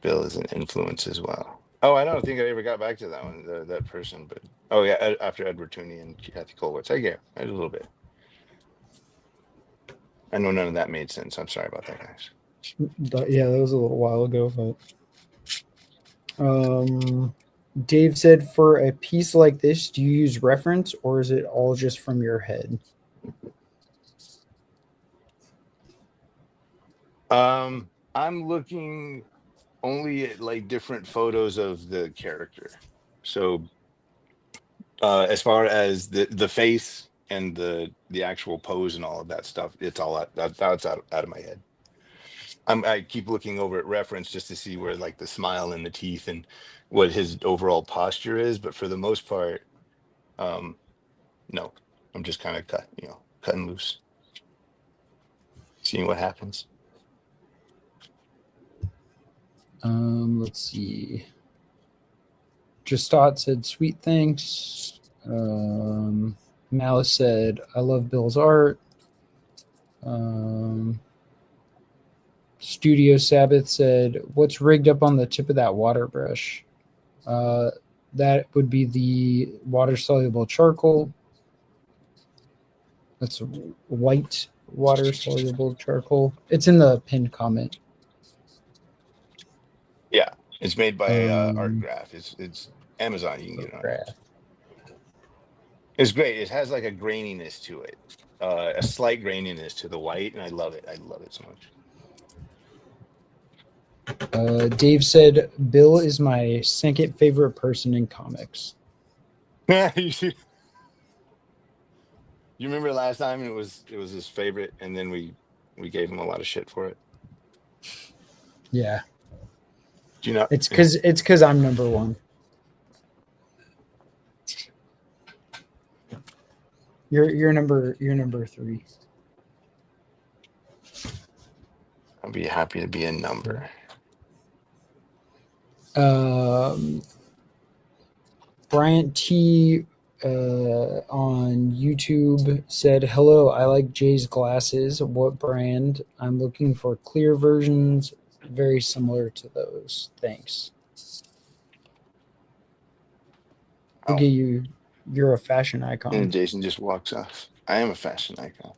Bill is an influence as well. Oh, I don't think I ever got back to that one, that person, but yeah, after Edward Tooney and Kathy Kolwitz, I a little bit. I know none of that made sense. I'm sorry about that, guys. Yeah, that was a little while ago, but Dave said, for a piece like this, do you use reference or is it all just from your head? I'm looking only at like different photos of the character. So as far as the face and the actual pose and all of that stuff, it's all that's out of my head. I keep looking over at reference just to see where like the smile and the teeth and what his overall posture is, but for the most part, no, I'm just kind of cutting loose, seeing what happens. Let's see. Justot said, sweet thanks. Malice said, I love Bill's art. Studio Sabbath said, what's rigged up on the tip of that water brush? That would be the water-soluble charcoal. That's white water-soluble charcoal. It's in the pinned comment. Yeah, it's made by Artgraph. It's Amazon. You can get it on it. It's great. It has like a graininess to it, a slight graininess to the white, and I love it. I love it so much. Dave said Bill is my second favorite person in comics. You remember last time it was his favorite, and then we gave him a lot of shit for it. Yeah, Do you know? it's because I'm number one. You're number 3. I'll be happy to be a number. Bryant T on YouTube said, "Hello, I like Jay's glasses. What brand? I'm looking for clear versions, very similar to those. Thanks." Look at you. You're a fashion icon. And Jason just walks off. I am a fashion icon.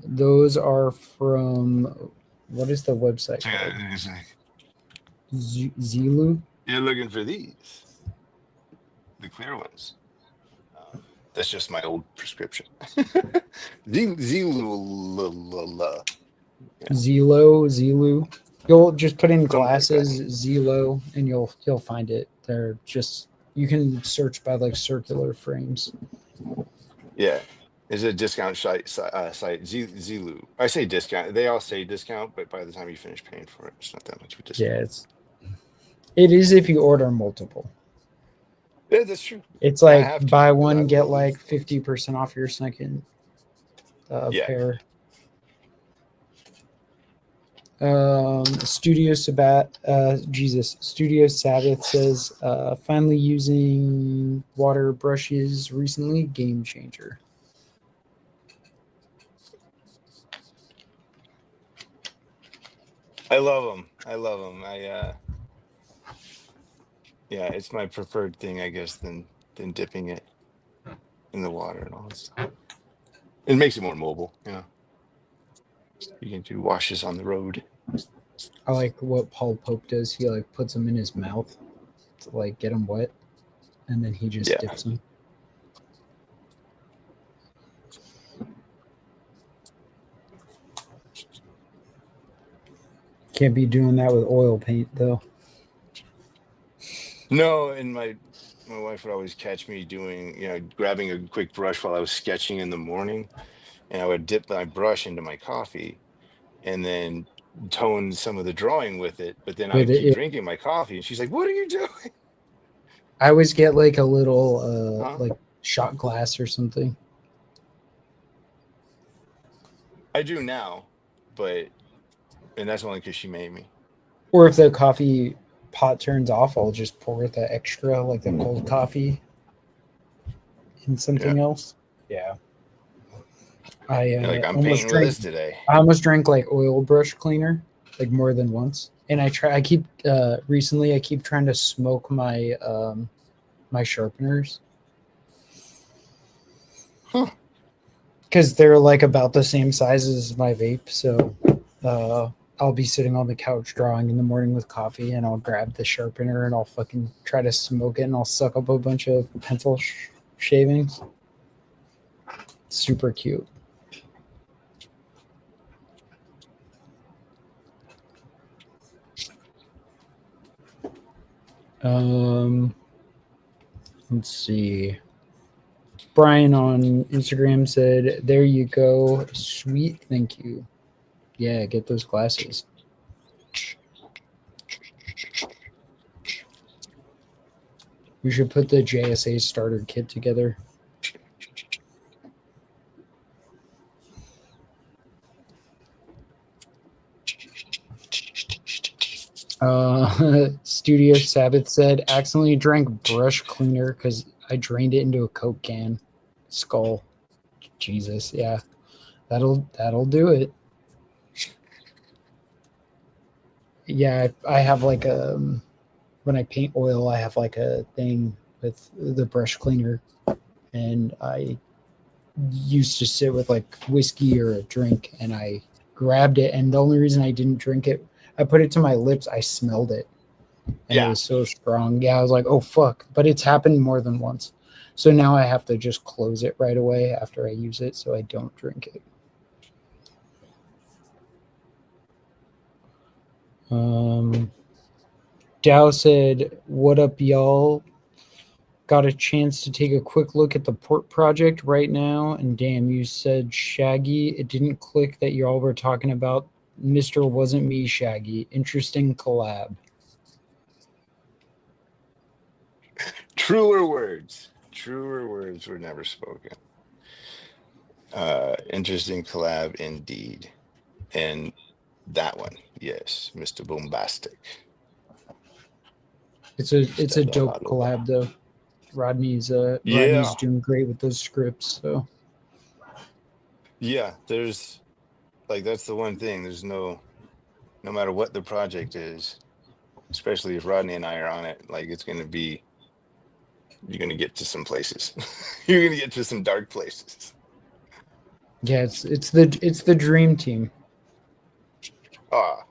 Those are from, what is the website called? Zilu? You're looking for these, the clear ones. That's just my old prescription. Zilu. You'll just put in glasses, Zilo, and you'll find it. They're just, you can search by like circular frames. Yeah. It's a discount site Zilu. I say discount. They all say discount, but by the time you finish paying for it, it's not that much of a discount. Yeah, it is if you order multiple. Yeah, that's true. It's like buy one, get like 50% off your second pair. Studio Sabbath says, finally using water brushes recently, game changer. I love them. Yeah, it's my preferred thing, I guess, than dipping it in the water and all that stuff. It makes it more mobile, you know. You can do washes on the road. I like what Paul Pope does. He like puts them in his mouth to like get them wet, and then he just dips them. Can't be doing that with oil paint though. No, and my wife would always catch me doing, grabbing a quick brush while I was sketching in the morning, and I would dip my brush into my coffee and then tone some of the drawing with it, but then I'd keep drinking my coffee, and she's like, "What are you doing?" I always get like a little like shot glass or something. I do now, and that's only because she made me. Or if the coffee pot turns off, I'll just pour the extra, like the cold coffee, in something else. Yeah. I'm painting with this today. I almost drank like oil brush cleaner, like more than once. And recently I keep trying to smoke my my sharpeners. Because they're like about the same size as my vape. So I'll be sitting on the couch drawing in the morning with coffee, and I'll grab the sharpener and I'll fucking try to smoke it, and I'll suck up a bunch of pencil shavings. Super cute. Let's see. Brian on Instagram said, "There you go. Sweet. Thank you." Yeah, get those glasses. We should put the JSA starter kit together. Studio Sabbath said, accidentally drank brush cleaner because I drained it into a Coke can. Skull. Jesus, yeah. That'll do it. Yeah, I have like when I paint oil, I have like a thing with the brush cleaner, and I used to sit with like whiskey or a drink, and I grabbed it, and the only reason I didn't drink it, I put it to my lips, I smelled it, and it was so strong. Yeah, I was like, oh fuck, but it's happened more than once. So now I have to just close it right away after I use it so I don't drink it. Dow said, "What up, y'all? Got a chance to take a quick look at the port project right now, and damn, you said Shaggy. It didn't click that y'all were talking about Mr. Wasn't Me Shaggy. Interesting collab." Truer words. Truer words were never spoken. Interesting collab indeed. And that one, yes, Mr. Bombastic. It's a Mr. La La dope Lola. collab though. Rodney's Yeah. doing great with those scripts. So Yeah, there's like that's the one thing. There's no matter what the project is, especially if Rodney and I are on it, like it's gonna be you're gonna get to some places. You're gonna get to some dark places. yeah, it's the dream team. Ah,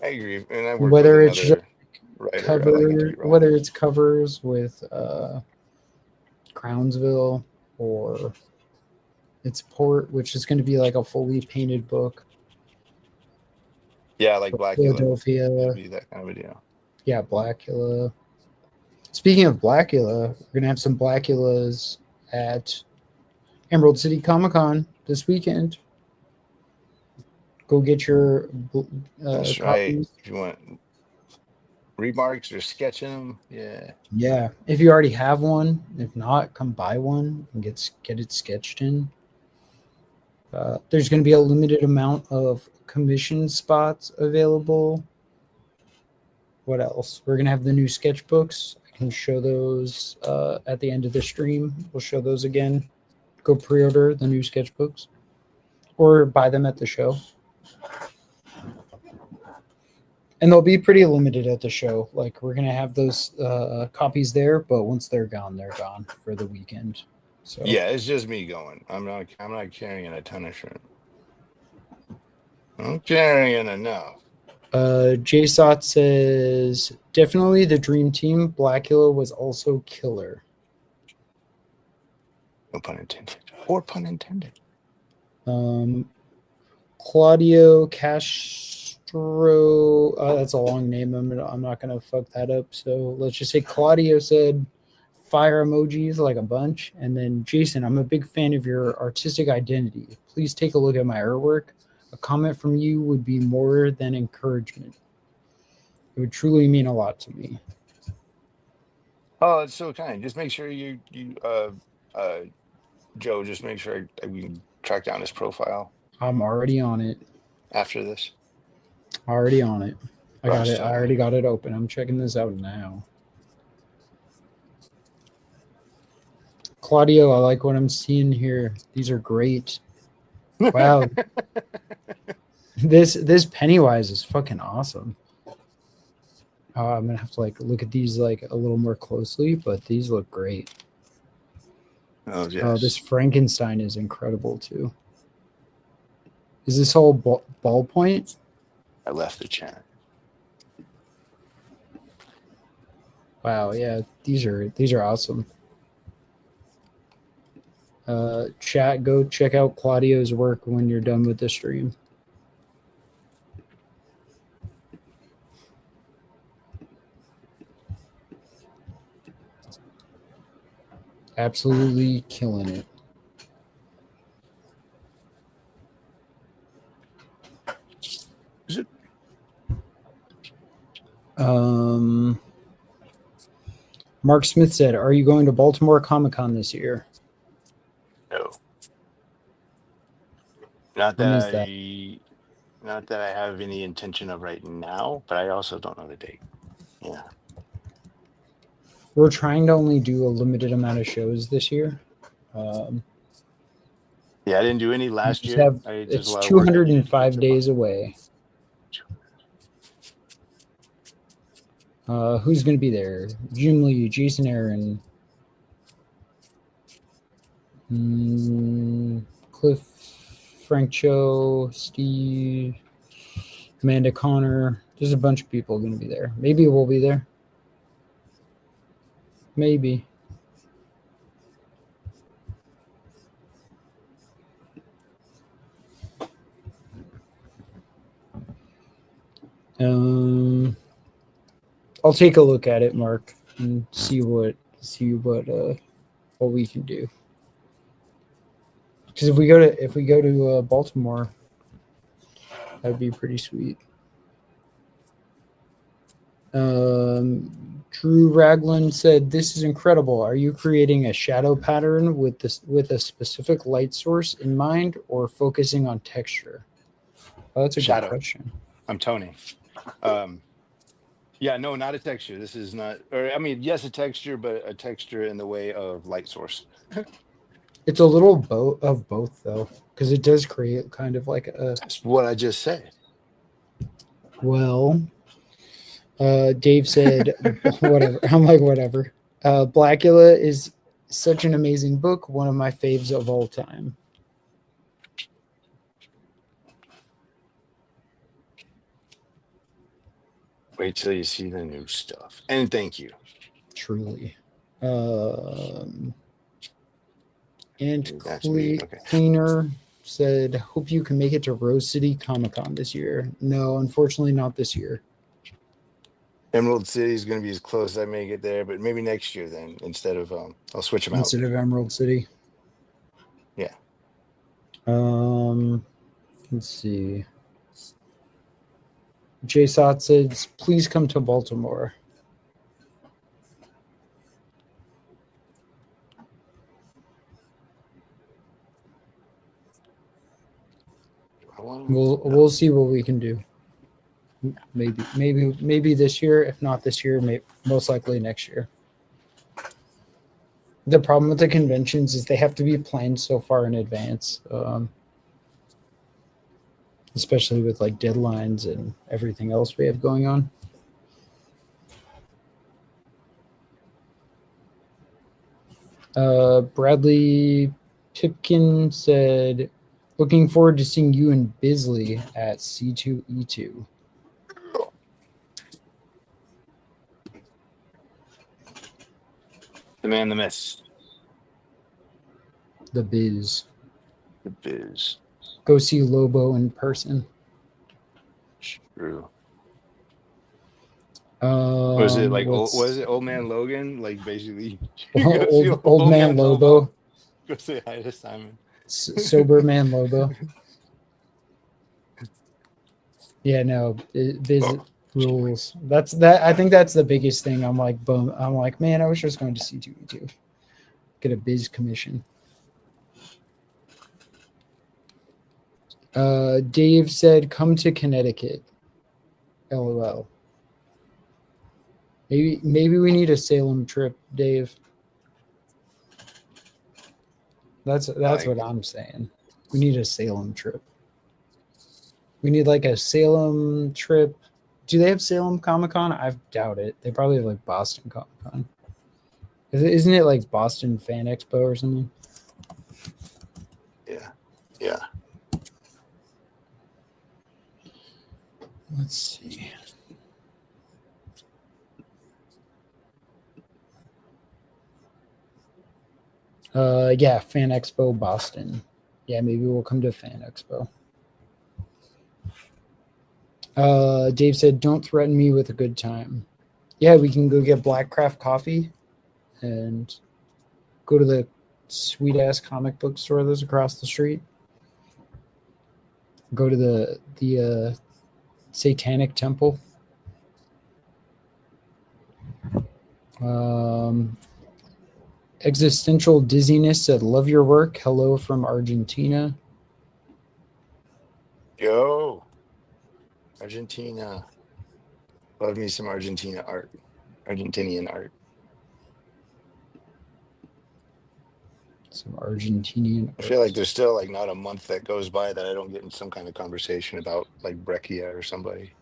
I agree. And I worked with Whether it's just another writer. I like Anthony Roth. whether it's covers with Crownsville or it's Port, which is going to be like a fully painted book. Yeah, like Blackula. Philadelphia, It'd be that kind of a deal. yeah, Blackula. Speaking of Blackula, we're gonna have some Blackulas at Emerald City Comic Con this weekend. Go get your That's right. copies. If you want remarks or sketching them, yeah. Yeah, if you already have one, if not, come buy one and get it sketched in. There's going to be a limited amount of commission spots available. What else? We're going to have the new sketchbooks. I can show those at the end of the stream. We'll show those again. Go pre-order the new sketchbooks or buy them at the show. And they'll be pretty limited at the show. Like we're going to have those copies there, but once they're gone for the weekend. So Yeah, it's just me going. I'm not carrying a ton of shrimp. I'm carrying enough. JSOT says definitely the dream team. Blackula was also killer. No pun intended. Or pun intended. Claudio Castro. That's a long name. I'm not gonna fuck that up. So let's just say Claudio said fire emojis like a bunch, and then Jason, I'm a big fan of your artistic identity. Please take a look at my artwork. A comment from you would be more than encouragement. It would truly mean a lot to me. Oh, it's so kind. Just make sure you Joe, just make sure we can track down his profile I'm already on it. after this. Already on it. I got it. I Awesome. already got it open. I'm checking this out now. Claudio, I like what I'm seeing here. These are great. Wow. This Pennywise is fucking awesome. I'm gonna have to like look at these like a little more closely, but these look great. Oh yes. This Frankenstein is incredible too. Is this all ballpoint? I left the chat. Wow, yeah, these are awesome. Chat, go check out Claudio's work when you're done with the stream. Absolutely killing it. Is it? Mark Smith said, "Are you going to Baltimore Comic-Con this year?" No. Not When is that I have any intention of right now, but I also don't know the date. Yeah. We're trying to only do a limited amount of shows this year. Yeah, I didn't do any last year. It's 205 days away. Who's going to be there? Jim Lee, Jason Aaron, Cliff Frank Cho, Steve, Amanda Connor. There's a bunch of people going to be there. Maybe we'll be there. Maybe. I'll take a look at it, Mark, and see what we can do. Because if we go to Baltimore, that'd be pretty sweet. Drew Ragland said, "This is incredible. Are you creating a shadow pattern with a specific light source in mind, or focusing on texture?" Oh, that's a Shadow. good question. I'm Tony. Yeah, no, not a texture. This is not, or I mean, yes, a texture, but a texture in the way of light source. It's a little of both, though, because it does create kind of like a. That's what I just said. Well, Dave said, whatever. I'm like, whatever. Blackula is such an amazing book, one of my faves of all time. Wait till you see the new stuff. And thank you. Truly. And That's me. Okay. Cleaner said, "Hope you can make it to Rose City Comic Con this year." No, unfortunately, not this year. Emerald City is going to be as close as I may get there, but maybe next year then, instead of, I'll switch them out. Instead of Emerald City. Yeah. Let's see. Jay Sot says, "Please come to Baltimore." We'll see what we can do. Maybe this year. If not this year, most likely next year. The problem with the conventions is they have to be planned so far in advance, especially with like deadlines and everything else we have going on. Bradley Tipkin said, "Looking forward to seeing you and Bisley at C2E2. The man, the myth. The Biz. The Biz. Go see Lobo in person." True. Was Was it like Old Man Logan? Like basically old man Lobo. Go say hi to Simon. Sober man Lobo. Yeah, no, Biz rules. I think that's the biggest thing. I'm like, boom. I'm like, man, I wish I was going to C2E2. Get a Biz commission. Dave said, "Come to Connecticut." LOL. Maybe we need a Salem trip, Dave. That's what I'm saying. We need a Salem trip. We need like a Salem trip. Do they have Salem Comic-Con? I doubt it. They probably have like Boston Comic-Con. Isn't it like Boston Fan Expo or something? Yeah. Yeah. Let's see. Yeah, Fan Expo Boston. Yeah, maybe we'll come to Fan Expo. Dave said, "Don't threaten me with a good time." Yeah, we can go get Black Craft coffee and go to the sweet ass comic book store that's across the street. Go to the Satanic Temple. Existential Dizziness said, "Love your work. Hello from Argentina." Yo. Argentina. Love me some Argentinian art. Some Argentinian I feel like there's still like not a month that goes by that I don't get in some kind of conversation about like Breccia or somebody.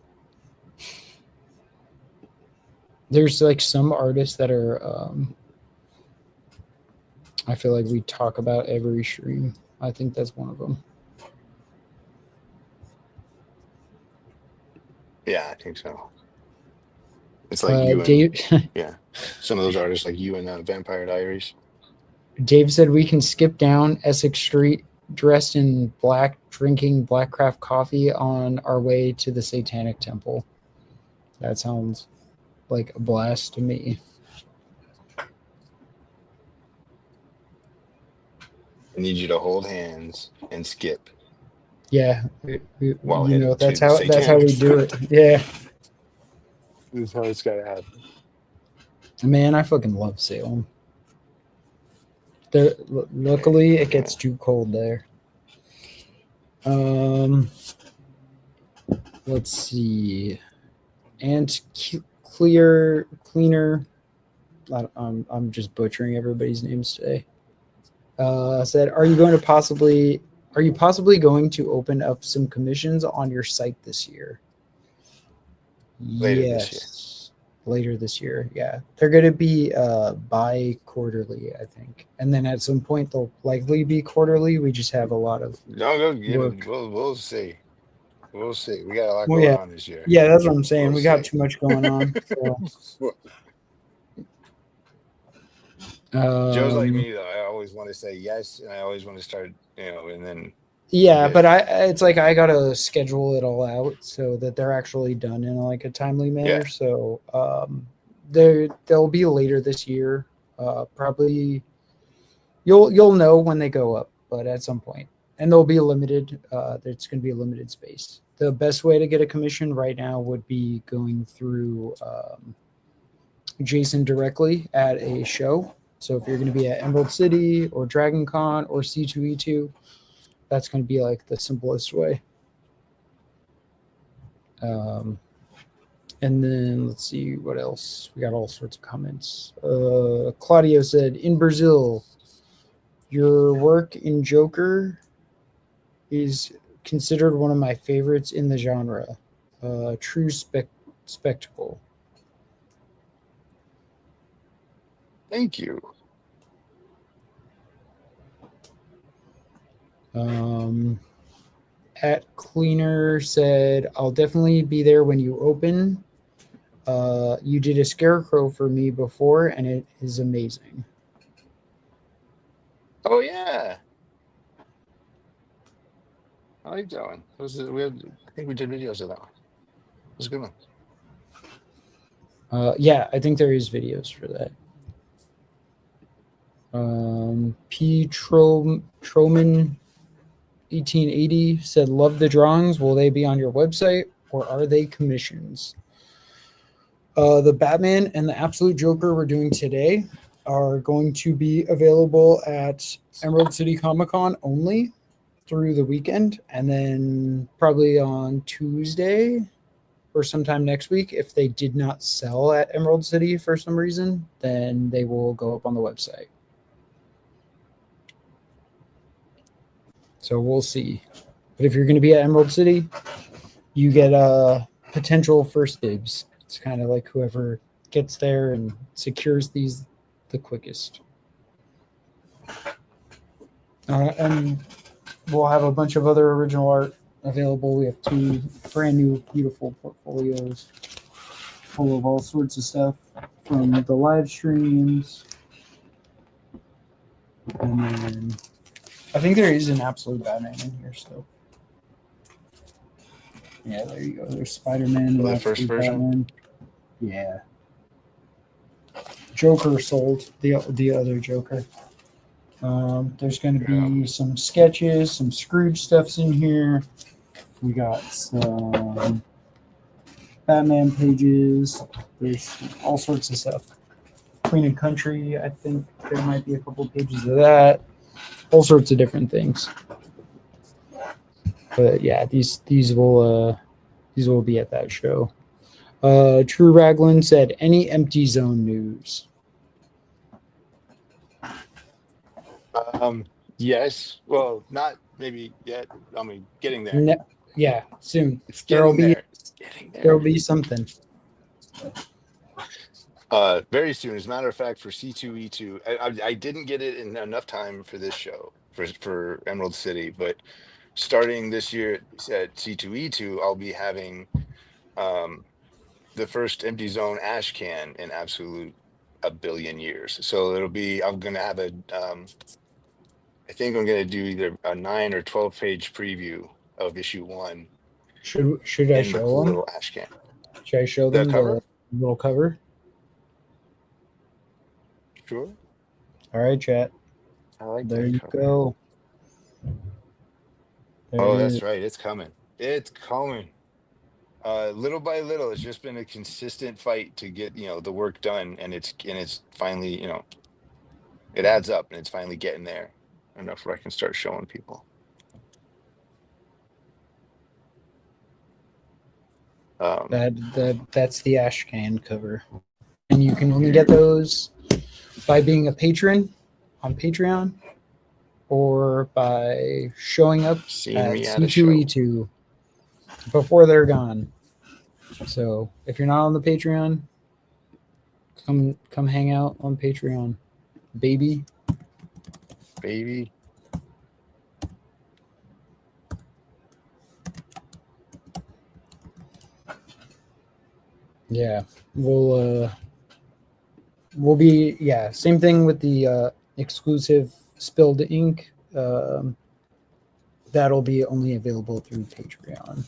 There's like some artists that are I feel like we talk about every stream. I think that's one of them. Yeah, I think so. It's like you Dave, and yeah, some of those artists like you and Vampire Diaries. Dave said, "We can skip down Essex Street dressed in black, drinking Black Craft coffee on our way to the Satanic Temple." That sounds like a blast to me. I need you to hold hands and skip Yeah, while heading to that's the how we satanic do pit. it. Yeah, This is how it's gotta happen. man, I fucking love Salem. There, luckily, it gets too cold there. Let's see. And cleaner. I'm just butchering everybody's names today. Said, are you possibly going to open up some commissions on your site this year? Later this year. Yes, later this year. Yeah, they're going to be bi-quarterly, I think, and then at some point they'll likely be quarterly. We just have a lot of Don't go get work. it. We'll see. We'll see. We got a lot Well, going yeah, on this year. yeah, that's what I'm saying. We'll We got see. too much going on. So. Joe's like me though. I always want to say yes, and I always want to start, and then Yeah, get but it. it's like I gotta schedule it all out so that they're actually done in like a timely manner. Yeah. So they'll be later this year. Probably you'll know when they go up, but at some point, and they'll be limited. It's going to be a limited space. The best way to get a commission right now would be going through Jason directly at a show. So if you're going to be at Emerald City or Dragon Con or C2E2, that's going to be like the simplest way. And then let's see what else. We got all sorts of comments. Claudio said, in Brazil, your work in Joker is considered one of my favorites in the genre. True spectacle. Thank you. At Cleaner said, I'll definitely be there when you open. You did a scarecrow for me before, and it is amazing. Oh yeah. I like that one. I think we did videos of that one. It was a good one. Yeah, I think there is videos for that. P. Troman 1880 said, love the drawings. Will they be on your website or are they commissions? The Batman and the Absolute Joker we're doing today are going to be available at Emerald City Comic Con only through the weekend, and then probably on Tuesday or sometime next week, if they did not sell at Emerald City for some reason, then they will go up on the website. So we'll see. But if you're going to be at Emerald City, you get a potential first dibs. It's kind of like whoever gets there and secures these the quickest. And we'll have a bunch of other original art available. We have 2 brand new, beautiful portfolios full of all sorts of stuff from the live streams. And then I think there is an Absolute Batman in here still. Yeah, there you go. There's Spider-Man. The first version? Batman. Yeah. Joker sold, the other Joker. There's going to be some sketches, some Scrooge stuffs in here. We got some Batman pages. There's all sorts of stuff. Queen and Country, I think there might be a couple pages of that. All sorts of different things. But yeah, these will be at that show. True Raglan said, any Empty Zone news? Yes. Well, not maybe yet. I mean, getting there. Yeah, soon. It's getting there. It's getting there. There'll be something. Very soon. As a matter of fact, for C2E2, I didn't get it in enough time for this show for Emerald City, but starting this year at C2E2, I'll be having the first Empty Zone ash can in absolute a billion years. So I'm gonna have I think I'm gonna do either a 9 or 12 page preview of issue 1. Should I show them? Little ash can. Should I show The them cover? the little cover? Sure. All right, chat. I like There that you cover. go. Oh, There. that's right. It's coming. It's coming. Little by little, it's just been a consistent fight to get, the work done, and it's finally, it adds up, and it's finally getting there enough where I can start showing people. That's the Ashcan cover, and you can only get those by being a patron on Patreon or by showing up Seeing at me at a show. C2E2 before they're gone. So if you're not on the Patreon, come hang out on Patreon, baby. Baby. Yeah, we'll be same thing with the exclusive spilled ink. That'll be only available through Patreon.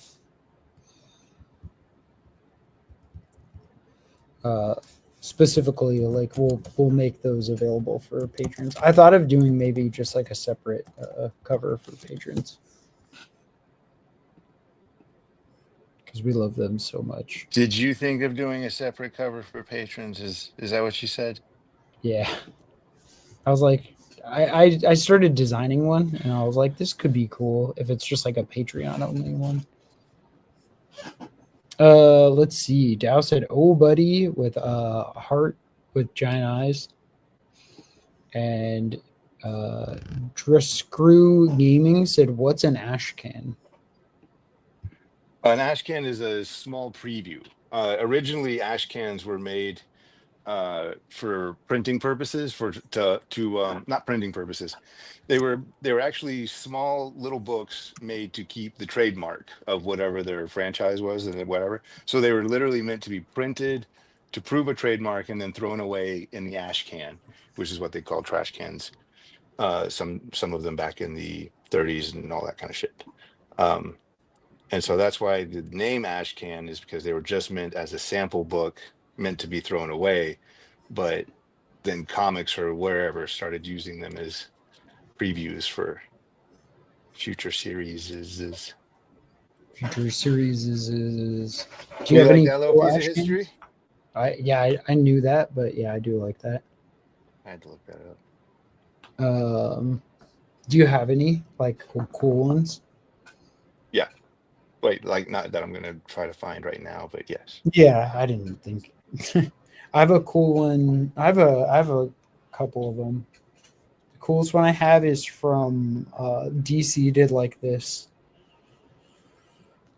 Specifically, like we'll make those available for patrons. I thought of doing maybe just like a separate cover for patrons because we love them so much. Did you think of doing a separate cover for patrons? Is that what you said? Yeah, I was like, I started designing one, and I was like, this could be cool if it's just like a Patreon only one. Let's see. Dow said, "Oh, buddy," with a heart with giant eyes, and Screw Gaming said, "What's an ash can?" An ash can is a small preview. Originally, ash cans were made for printing purposes, not printing purposes. They were actually small little books made to keep the trademark of whatever their franchise was and whatever. So they were literally meant to be printed to prove a trademark and then thrown away in the ash can, which is what they call trash cans. Some of them back in the 30s and all that kind of shit. And so that's why the name ash can is because they were just meant as a sample book meant to be thrown away, but then comics or wherever started using them as previews for future series. Future series is. Do you like that little piece of ash history? Cans? I knew that, but yeah, I do like that. I had to look that up. Do you have any like cool ones? Yeah. Wait, like not that I'm gonna try to find right now, but yes. Yeah, I didn't think. I have a cool one. I have a couple of them. The coolest one I have is from DC. Did like this.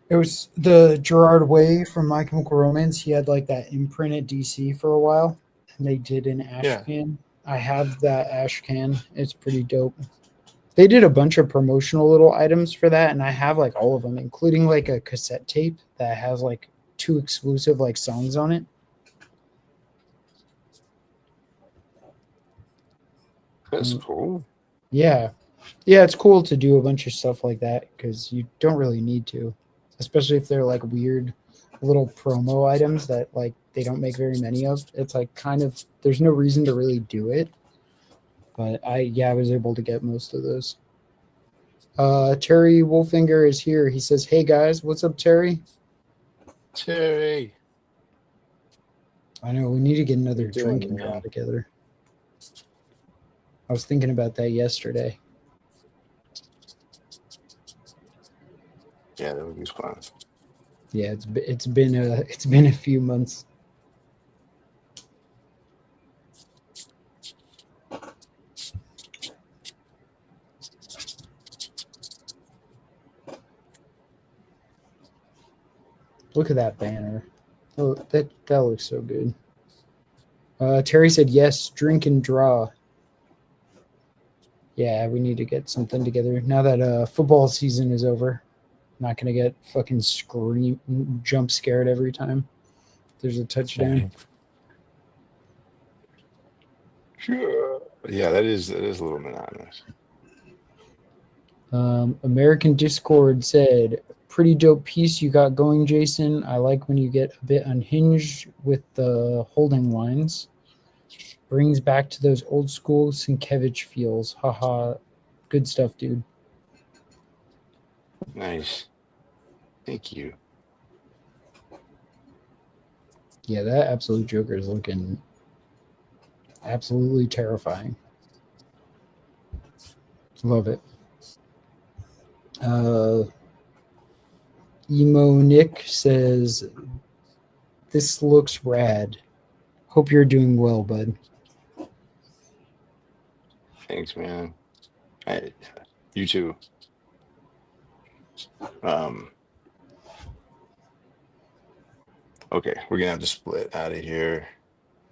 It was the Gerard Way from My Chemical Romance. He had like that imprint at DC for a while, and they did an ash can. I have that ash can. It's pretty dope. They did a bunch of promotional little items for that, and I have like all of them, including like a cassette tape that has like 2 exclusive like songs on it. That's cool. Yeah, it's cool to do a bunch of stuff like that because you don't really need to, especially if they're like weird little promo items that like they don't make very many of. It's like kind of there's no reason to really do it. But I was able to get most of those. Terry Wolfinger is here. He says, "Hey guys, what's up, Terry?" Terry. I know we need to get another drinking draw together. I was thinking about that yesterday. Yeah, that would be fun. Yeah, it's been a few months. Look at that banner. Oh, that looks so good. Terry said, yes, drink and draw. Yeah, we need to get something together. Now that football season is over, I'm not going to get fucking jump scared every time there's a touchdown. Sure. Yeah, that is a little monotonous. American Discord said, pretty dope piece you got going, Jason. I like when you get a bit unhinged with the holding lines. Brings back to those old school Sienkiewicz feels. Haha. Good stuff, dude. Nice. Thank you. Yeah, that Absolute Joker is looking absolutely terrifying. Love it. Emo Nick says, "This looks rad. Hope you're doing well, bud." Thanks, man. You too. Okay, we're gonna have to split out of here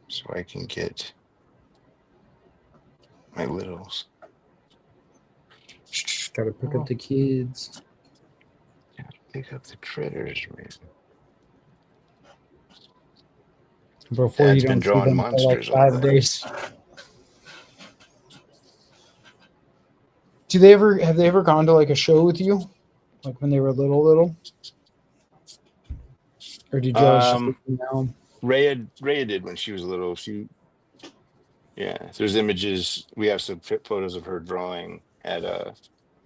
so I can get my littles. Gotta pick up the kids. Gotta pick up the critters, man. Before Dad's you been don't see drawing them for like monsters all 5 day. days. Have they ever gone to like a show with you? Like when they were little? Or did you always just leave them down? Rhea did when she was little. There's images. We have some photos of her drawing at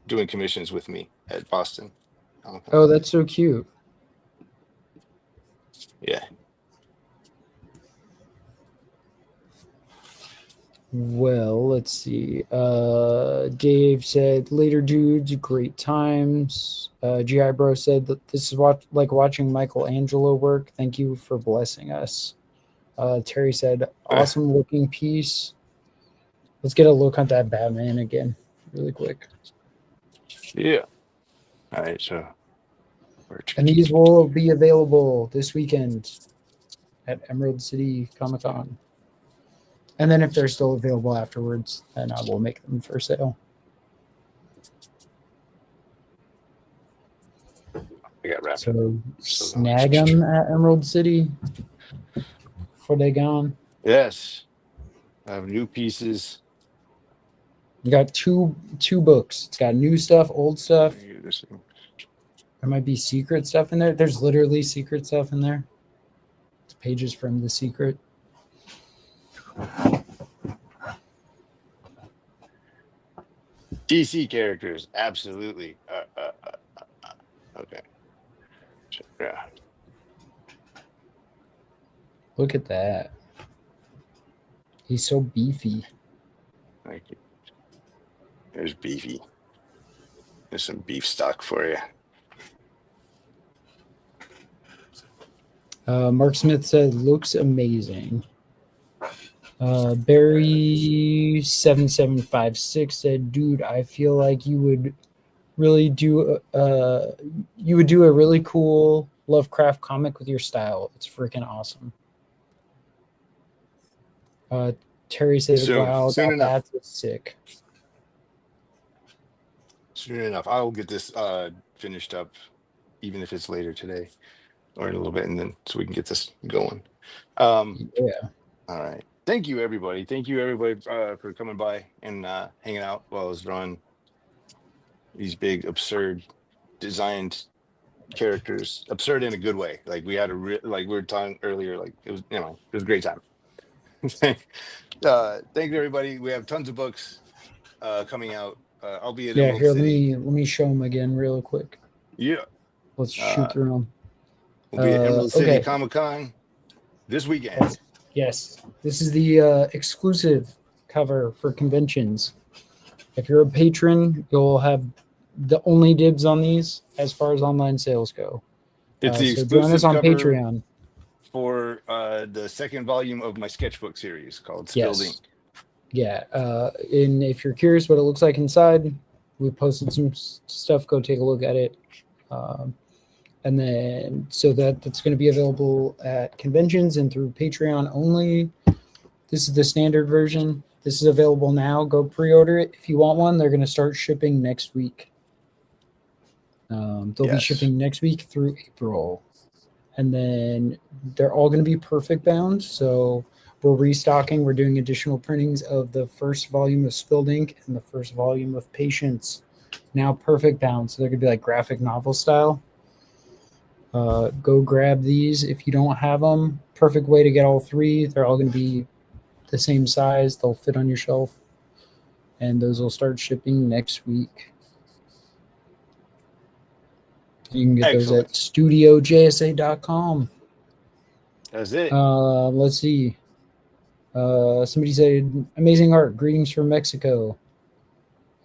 doing commissions with me at Boston. Oh, that's so cute. Yeah. Well, let's see. Dave said, "Later, dudes, great times." GI Bro said that this is like watching Michelangelo work. Thank you for blessing us. Terry said, "Awesome looking piece." Let's get a look at that Batman again, really quick. Yeah. All right. So, and these will be available this weekend at Emerald City Comic Con. And then if they're still available afterwards, then I will make them for sale. I got wrapped. So snag them at Emerald City before they gone. Yes. I have new pieces. You got two books. It's got new stuff, old stuff. There might be secret stuff in there. There's literally secret stuff in there. It's pages from The Secret. DC characters, absolutely. Okay. Yeah. Look at that. He's so beefy. Thank you. There's beefy. There's some beef stock for you. Mark Smith said, "Looks amazing." Barry7756 said, "Dude, I feel like you would do a really cool Lovecraft comic with your style. It's freaking awesome." Terry says, "Wow, that's sick." Soon enough. I will get this finished up, even if it's later today or in a little bit, and then so we can get this going. Yeah. All right. Thank you, everybody. Thank you, everybody, for coming by and hanging out while I was drawing these big, absurd, designed characters. Absurd in a good way. Like we had like we were talking earlier. Like it was, it was a great time. Thank you, everybody. We have tons of books coming out. I'll be at Emerald City. Let me show them again real quick. Yeah. Let's shoot through them. We'll be at Emerald City Comic Con this weekend. Yes. This is the exclusive cover for conventions. If you're a patron, you'll have the only dibs on these as far as online sales go. It's the exclusive join us on Patreon for the second volume of my sketchbook series called Spilled Ink. Yeah. And if you're curious what it looks like inside, we posted some stuff. Go take a look at it. And then so that's going to be available at conventions and through Patreon only. This is the standard version. This is available now. Go pre-order it if you want one. They're going to start shipping next week. They'll be shipping next week through April. And then they're all going to be perfect bound. So we're restocking. We're doing additional printings of the first volume of Spilled Ink and the first volume of Patience. Now perfect bound. So they're going to be like graphic novel style. Go grab these if you don't have them. Perfect way to get all three. They're all going to be the same size. They'll fit on your shelf. And those will start shipping next week. You can get those at studiojsa.com. That's it. Let's see. Somebody said, amazing art. Greetings from Mexico.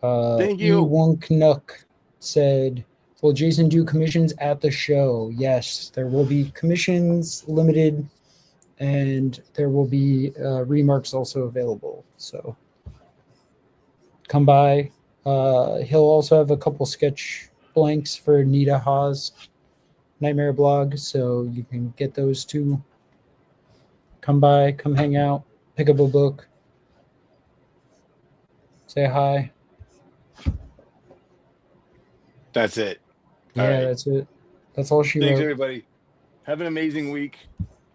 Thank you. E1 Canuck said, will Jason do commissions at the show? Yes, there will be commissions limited, and there will be remarks also available. So come by. He'll also have a couple sketch blanks for Nita Haas Nightmare blog, so you can get those too. Come by, come hang out, pick up a book, say hi. That's it. Yeah, All right. that's it. That's all she Thanks, wrote. everybody. Have an amazing week.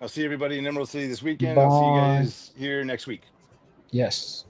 I'll see everybody in Emerald City this weekend. Bye. I'll see you guys here next week. Yes.